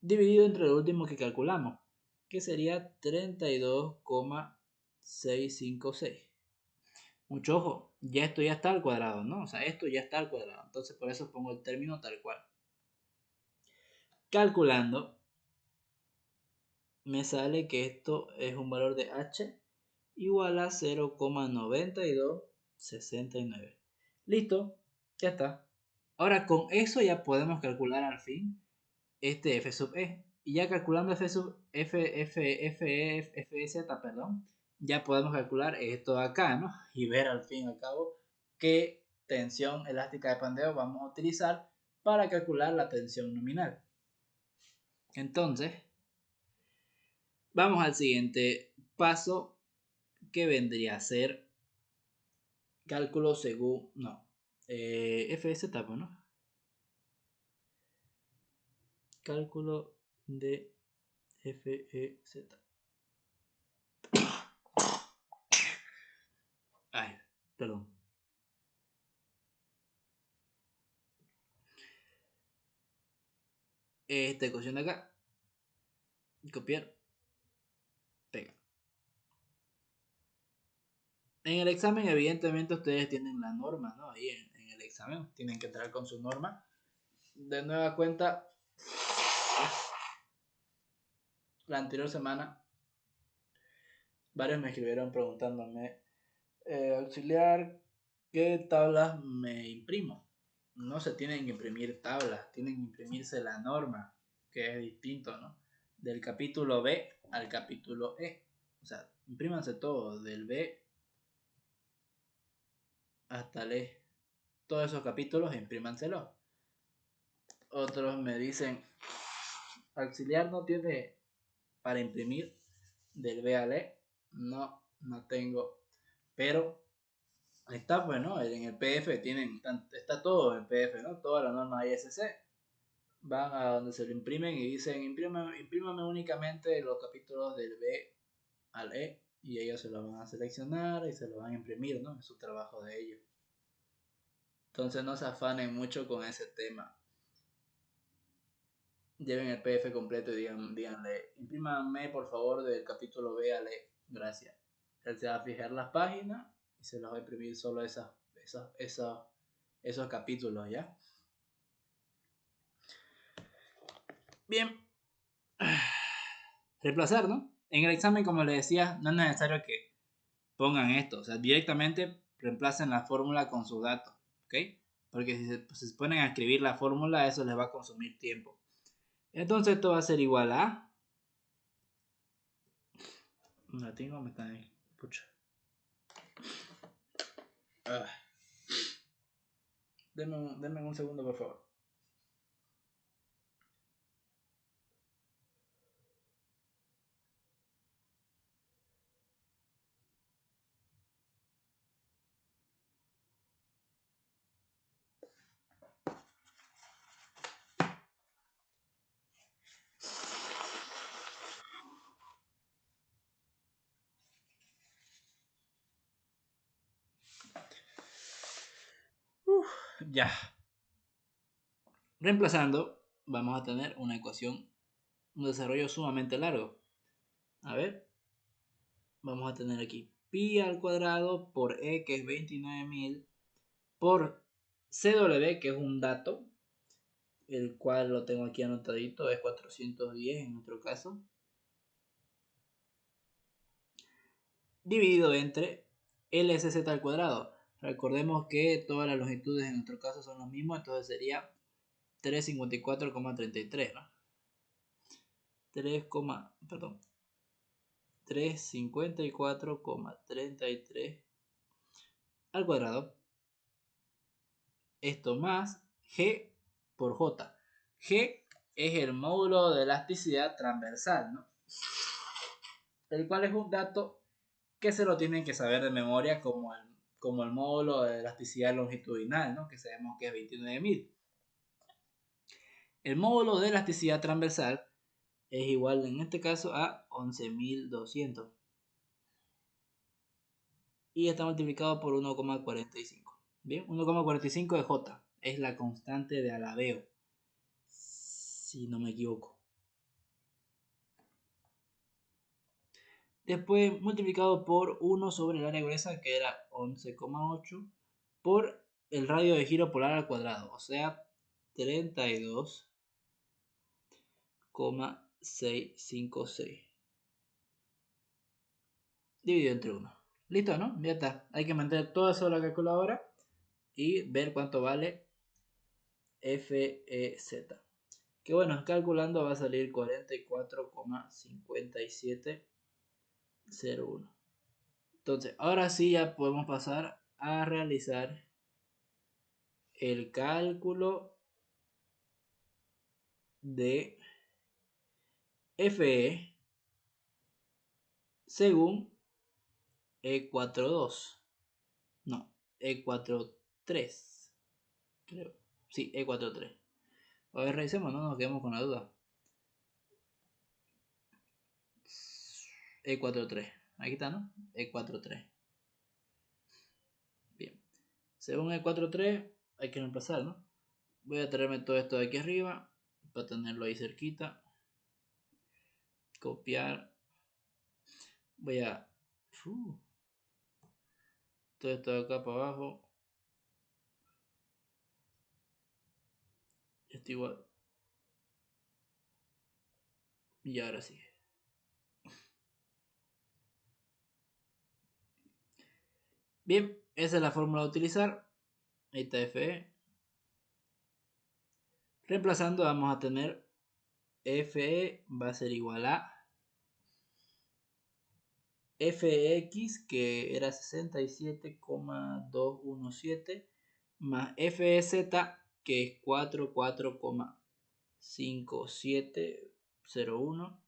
dividido entre lo último que calculamos, que sería 32,656. Mucho ojo, ya esto ya está al cuadrado, ¿no? O sea, esto ya está al cuadrado. Entonces, por eso pongo el término tal cual. Calculando, me sale que esto es un valor de h igual a 0,9269. Listo, ya está. Ahora con eso ya podemos calcular al fin este f sub e. Y ya calculando f sub z, perdón, ya podemos calcular esto de acá, ¿no? Y ver al fin y al cabo qué tensión elástica de pandeo vamos a utilizar para calcular la tensión nominal. Entonces, vamos al siguiente paso, que vendría a ser cálculo según, no, FZ, ¿no? Cálculo de FEZ. Ay, perdón. Esta ecuación de acá. Copiar. Pega. En el examen, evidentemente, ustedes tienen la norma, ¿no? Ahí en el examen. Tienen que entrar con su norma. De nueva cuenta, la anterior semana, varios me escribieron preguntándome, auxiliar, ¿qué tablas me imprimo? No se tienen que imprimir tablas, tienen que imprimirse la norma, que es distinto, ¿no? Del capítulo B al capítulo E. O sea, imprímanse todo, del B hasta el E. Todos esos capítulos, imprímanselo. Otros me dicen, auxiliar no tiene para imprimir del B al E. No tengo. Pero está, pues, ¿no? En el PDF está todo en PDF, ¿no? Toda la norma ISC. Van a donde se lo imprimen y dicen, imprímame únicamente los capítulos del B al E. Y ellos se lo van a seleccionar y se lo van a imprimir, ¿no? Es su trabajo de ellos. Entonces no se afanen mucho con ese tema. Lleven el PDF completo y díganle, imprímame por favor del capítulo B al E. Gracias. Él se va a fijar las páginas y se los va a imprimir solo esos capítulos, ¿ya? Bien. Reemplazar, ¿no? En el examen, como les decía, no es necesario que pongan esto. O sea, directamente reemplacen la fórmula con sus datos, ¿ok? Porque si se ponen a escribir la fórmula, eso les va a consumir tiempo. Entonces esto va a ser igual a... La tengo, me están ahí. Pucha. Denme un segundo, por favor. Ya. Reemplazando, vamos a tener una ecuación, un desarrollo sumamente largo. A ver, vamos a tener aquí pi al cuadrado por e, que es 29.000, por cw, que es un dato, el cual lo tengo aquí anotadito, es 410 en nuestro caso, dividido entre LSZ al cuadrado. Recordemos que todas las longitudes en nuestro caso son los mismos, entonces sería 354,33, ¿no? 354,33 al cuadrado. Esto más G por J. G es el módulo de elasticidad transversal, ¿no? El cual es un dato que se lo tienen que saber de memoria como el módulo de elasticidad longitudinal, ¿no? Que sabemos que es 29.000. El módulo de elasticidad transversal es igual en este caso a 11.200. Y está multiplicado por 1,45. Bien, 1,45 de J. Es la constante de alabeo, si no me equivoco. Después multiplicado por 1 sobre el área gruesa, que era 11,8, por el radio de giro polar al cuadrado, o sea, 32,656. Dividido entre 1. Listo, ¿no? Ya está. Hay que meter todo eso en la calculadora y ver cuánto vale FEZ. Que bueno, calculando va a salir 44,5701. Entonces, ahora sí ya podemos pasar a realizar el cálculo de FE según E42. No, E43. Creo. Sí, E43. A ver, revisemos, no nos quedemos con la duda. E43. Aquí está, ¿no? E43. Bien. Según E43 hay que reemplazar, ¿no? Voy a traerme todo esto de aquí arriba para tenerlo ahí cerquita. Copiar. Voy a... todo esto de acá para abajo. Esto igual. Y ahora sí. Bien, esa es la fórmula a utilizar. Ahí está FE. Reemplazando vamos a tener FE va a ser igual a FX, que era 67,217, más FZ, que es 44,5701,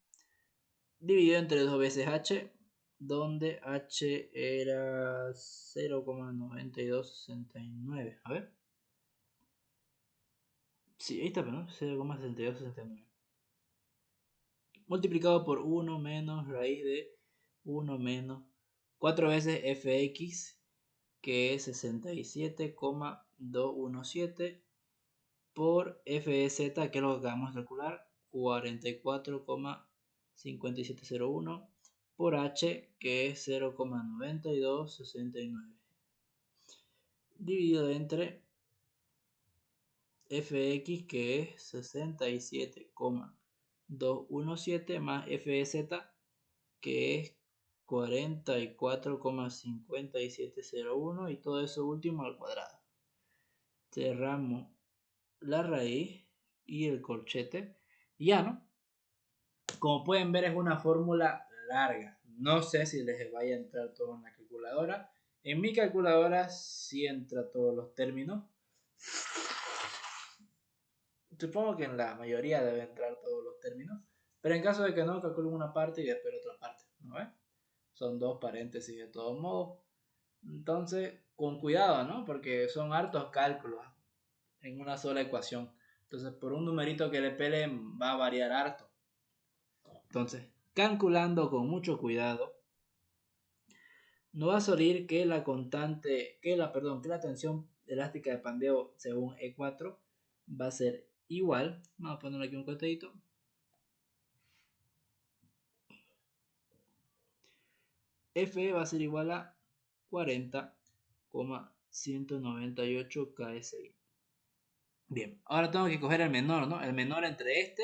dividido entre 2 veces H, donde H era 0,9269. A ver. Sí, ahí está, ¿no? 0,6269. Multiplicado por 1 menos raíz de 1 menos 4 veces fx, que es 67,217, por fz, que es lo que acabamos de calcular, 44,5701, por h, que es 0,9269, dividido entre fx, que es 67,217, más fz, que es 44,5701, y todo eso último al cuadrado. Cerramos la raíz y el corchete. Ya, ¿no? Como pueden ver, es una fórmula larga. No sé si les vaya a entrar todo en la calculadora. En mi calculadora sí entra todos los términos. Supongo que en la mayoría debe entrar todos los términos. Pero en caso de que no, calculen una parte y después otra parte. ¿No ves? Son dos paréntesis de todos modos. Entonces, con cuidado, ¿no? Porque son hartos cálculos en una sola ecuación. Entonces, por un numerito que le peleen va a variar harto. Entonces, calculando con mucho cuidado, nos va a salir que la tensión elástica de pandeo según E4 va a ser igual, vamos a ponerle aquí un cotadito, Fe va a ser igual a 40,198 KSI. Bien, ahora tengo que coger el menor, ¿no? El menor entre este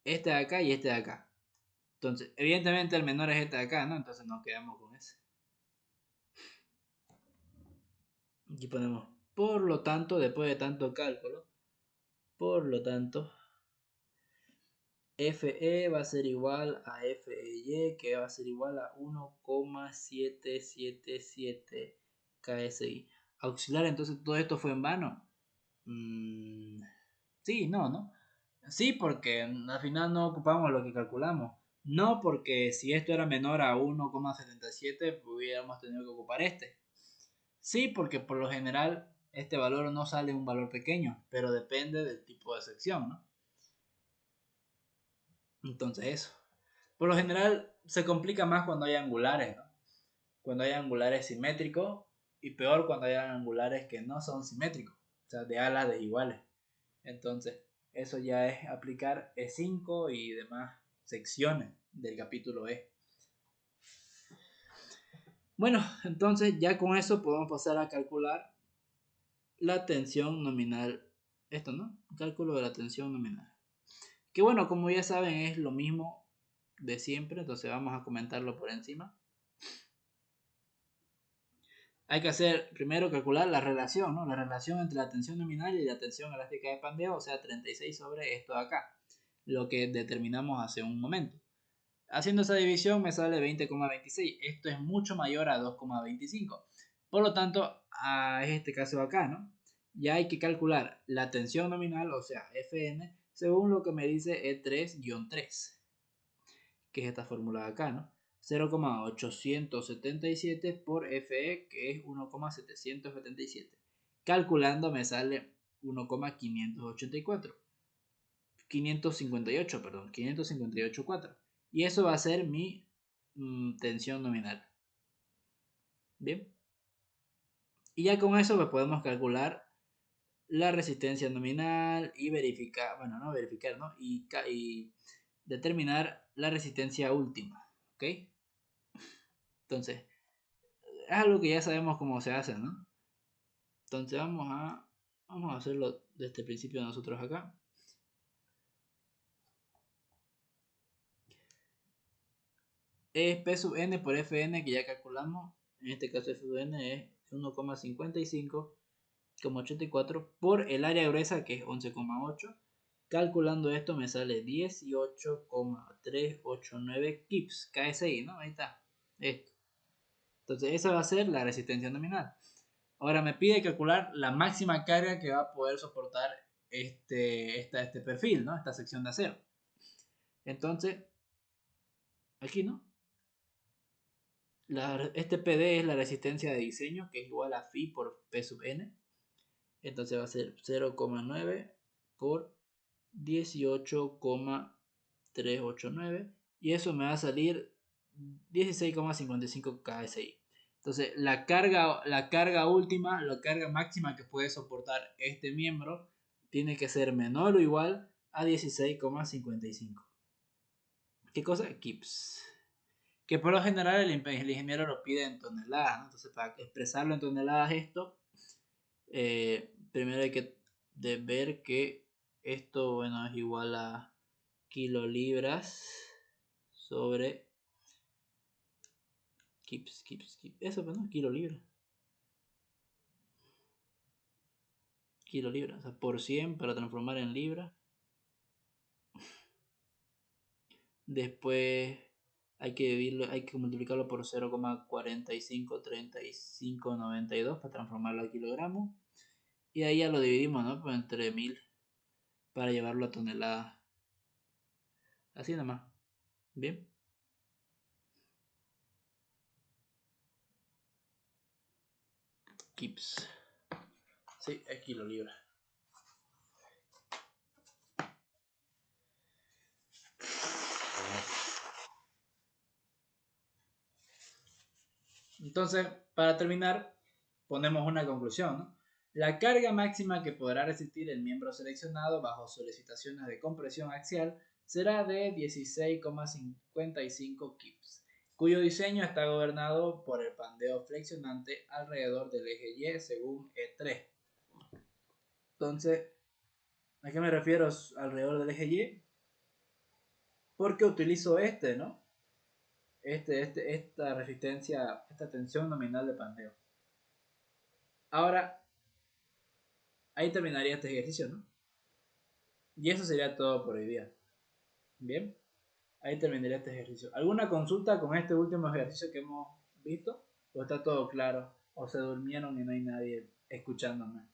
de acá y este de acá. Entonces, evidentemente el menor es este de acá, ¿no? Entonces nos quedamos con ese. Aquí ponemos, por lo tanto, después de tanto cálculo, por lo tanto, Fe va a ser igual a Fey, que va a ser igual a 1,777 KSI. Auxiliar, entonces todo esto fue en vano. Sí, no. Sí, porque al final no ocupamos lo que calculamos. No porque si esto era menor a 1,77 hubiéramos tenido que ocupar este. Sí, porque por lo general este valor no sale un valor pequeño, pero depende del tipo de sección, ¿no? Entonces eso. Por lo general se complica más cuando hay angulares, ¿no? Cuando hay angulares simétricos y peor cuando hay angulares que no son simétricos, o sea, de alas desiguales. Entonces, eso ya es aplicar E5 y demás secciones del capítulo E. Bueno, entonces ya con eso podemos pasar a calcular la tensión nominal. Esto, ¿no? Cálculo de la tensión nominal. Que bueno, como ya saben, es lo mismo de siempre, entonces vamos a comentarlo por encima. Hay que hacer primero calcular la relación, ¿no? La relación entre la tensión nominal y la tensión elástica de pandeo, o sea, 36 sobre esto de acá, lo que determinamos hace un momento. Haciendo esa división me sale 20,26. Esto es mucho mayor a 2,25. Por lo tanto, es este caso acá, ¿no? Ya hay que calcular la tensión nominal, o sea, Fn, según lo que me dice E3-3, que es esta fórmula de acá, ¿no? 0,877 por Fe, que es 1,777. Calculando me sale 1,588. 558, perdón, 558,4. Y eso va a ser mi tensión nominal. Bien. Y ya con eso pues podemos calcular la resistencia nominal y verificar, bueno, no verificar, ¿no? Y determinar la resistencia última. ¿Ok? Entonces, es algo que ya sabemos cómo se hace, ¿no? Entonces vamos a hacerlo desde el principio nosotros acá. Es P sub n por Fn que ya calculamos. En este caso F sub n es 1,55,84 por el área gruesa que es 11,8. Calculando esto me sale 18,389 kips, KSI, ¿no? Ahí está. Esto. Entonces esa va a ser la resistencia nominal. Ahora me pide calcular la máxima carga que va a poder soportar este perfil, ¿no? Esta sección de acero. Entonces, aquí, ¿no? Este PD es la resistencia de diseño, que es igual a phi por P sub n. Entonces va a ser 0,9 por 18,389. Y eso me va a salir 16,55 KSI. Entonces la carga última, la carga máxima que puede soportar este miembro, tiene que ser menor o igual a 16,55. ¿Qué cosa? Kips. Que por lo general el ingeniero lo pide en toneladas, ¿no? Entonces para expresarlo en toneladas esto, primero hay que ver que esto, bueno, es igual a kilolibras sobre kips, eso, pues, ¿no? Kilolibras, o sea, por 100 para transformar en libras. Después hay que multiplicarlo por 0,453592 para transformarlo a kilogramos. Y ahí ya lo dividimos, ¿no? Pues entre 1000 para llevarlo a toneladas. Así nomás. Bien. Kips. Sí, es kilolibra. Entonces, para terminar, ponemos una conclusión, ¿no? La carga máxima que podrá resistir el miembro seleccionado bajo solicitaciones de compresión axial será de 16,55 kips, cuyo diseño está gobernado por el pandeo flexionante alrededor del eje Y según E3. Entonces, ¿a qué me refiero alrededor del eje Y? Porque utilizo ¿no? Esta resistencia, esta tensión nominal de pandeo. Ahora, ahí terminaría este ejercicio, ¿no? Y eso sería todo por hoy día. Bien, ahí terminaría este ejercicio. ¿Alguna consulta con este último ejercicio que hemos visto? ¿O está todo claro? ¿O se durmieron y no hay nadie escuchándome?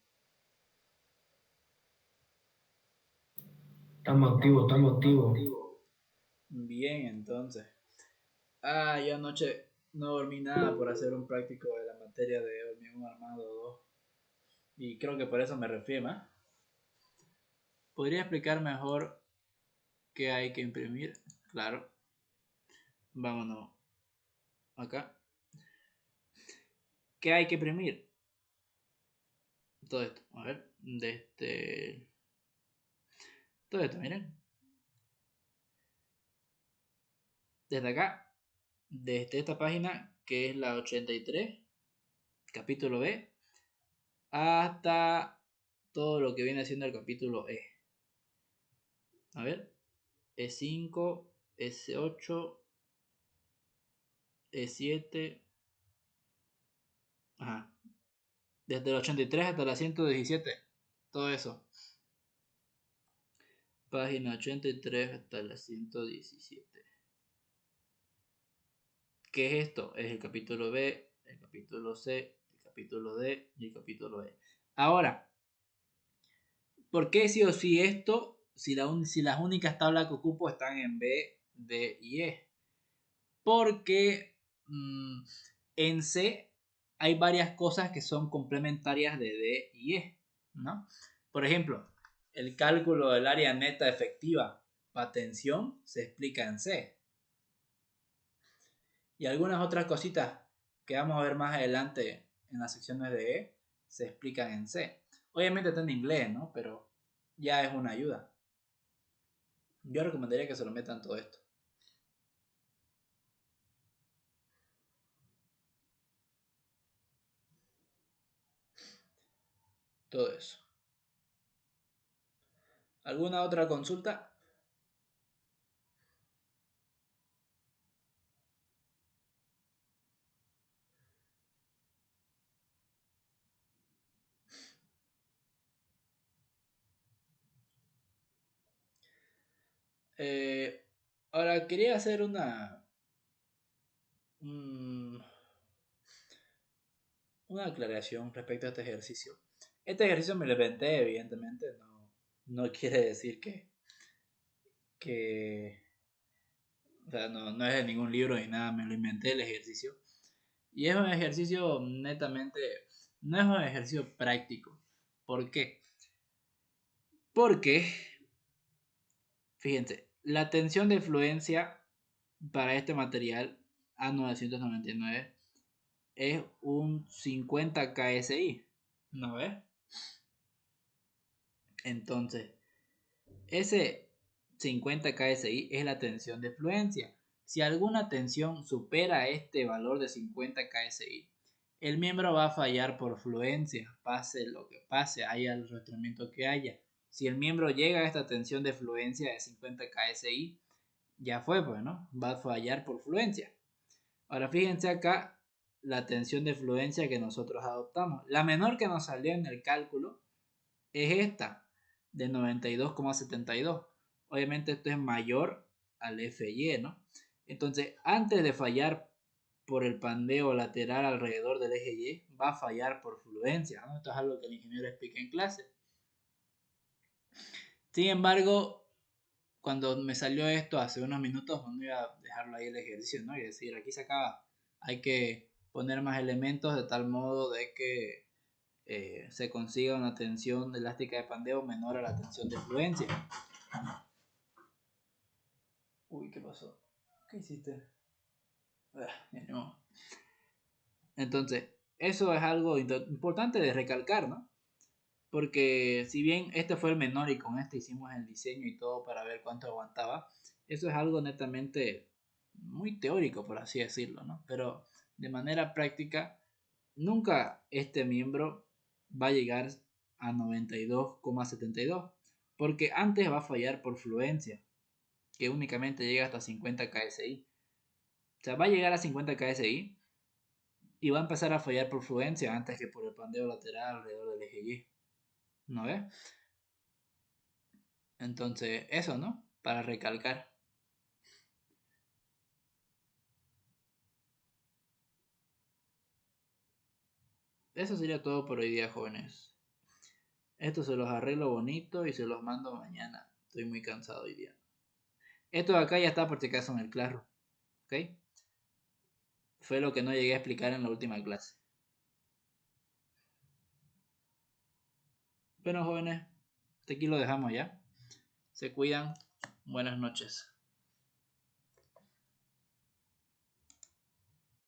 Estamos activos, estamos activos. Bien, entonces. Yo anoche no dormí nada por hacer un práctico de la materia de hormigón armado 2. Y creo que por eso me refiero más. ¿Podría explicar mejor qué hay que imprimir? Claro. Vámonos acá. ¿Qué hay que imprimir? Todo esto. A ver. Todo esto, miren. Desde acá. Desde esta página, que es la 83, capítulo B, hasta todo lo que viene siendo el capítulo E. A ver. E5, S8, E7. Ajá. Desde el 83 hasta la 117. Todo eso. Página 83 hasta la 117. ¿Qué es esto? Es el capítulo B, el capítulo C, el capítulo D y el capítulo E. Ahora, ¿por qué sí o sí esto si las únicas tablas que ocupo están en B, D y E? Porque en C hay varias cosas que son complementarias de D y E, ¿no? Por ejemplo, el cálculo del área neta efectiva para tensión se explica en C. Y algunas otras cositas que vamos a ver más adelante en las secciones de E se explican en C. Obviamente está en inglés, ¿no? Pero ya es una ayuda. Yo recomendaría que se lo metan todo esto. Todo eso. ¿Alguna otra consulta? Ahora quería hacer una aclaración respecto a este ejercicio. Este ejercicio me lo inventé, evidentemente. No quiere decir que o sea, no es de ningún libro ni nada, me lo inventé el ejercicio. Y es un ejercicio netamente, no es un ejercicio práctico. ¿Por qué? Porque, fíjense, la tensión de fluencia para este material A999 es un 50 KSI, ¿no ves? Entonces, ese 50 KSI es la tensión de fluencia. Si alguna tensión supera este valor de 50 KSI, el miembro va a fallar por fluencia, pase lo que pase, haya el restricimiento que haya. Si el miembro llega a esta tensión de fluencia de 50 KSI, ya fue, pues, ¿no? Va a fallar por fluencia. Ahora fíjense acá la tensión de fluencia que nosotros adoptamos. La menor que nos salió en el cálculo es esta, de 92,72. Obviamente esto es mayor al FY, ¿no? Entonces, antes de fallar por el pandeo lateral alrededor del eje Y, va a fallar por fluencia, ¿no? Esto es algo que el ingeniero explica en clase. Sin embargo, cuando me salió esto hace unos minutos, no iba a dejarlo ahí el ejercicio, ¿no? Y decir, aquí se acaba. Hay que poner más elementos de tal modo de que se consiga una tensión elástica de pandeo menor a la tensión de fluencia. Uy, ¿qué pasó? ¿Qué hiciste? No. Entonces, eso es algo importante de recalcar, ¿no? Porque si bien este fue el menor y con este hicimos el diseño y todo para ver cuánto aguantaba, eso es algo netamente muy teórico, por así decirlo, ¿no? Pero de manera práctica, nunca este miembro va a llegar a 92,72, porque antes va a fallar por fluencia, que únicamente llega hasta 50 kSI. O sea, va a llegar a 50 kSI y va a empezar a fallar por fluencia antes que por el pandeo lateral alrededor del eje Y. ¿No ves? Entonces, eso, ¿no? Para recalcar. Eso sería todo por hoy día, jóvenes. Esto se los arreglo bonito y se los mando mañana. Estoy muy cansado hoy día. Esto de acá ya está por si acaso en el Classroom. ¿Ok? Fue lo que no llegué a explicar en la última clase. Bueno, jóvenes, hasta aquí lo dejamos ya. Se cuidan. Buenas noches.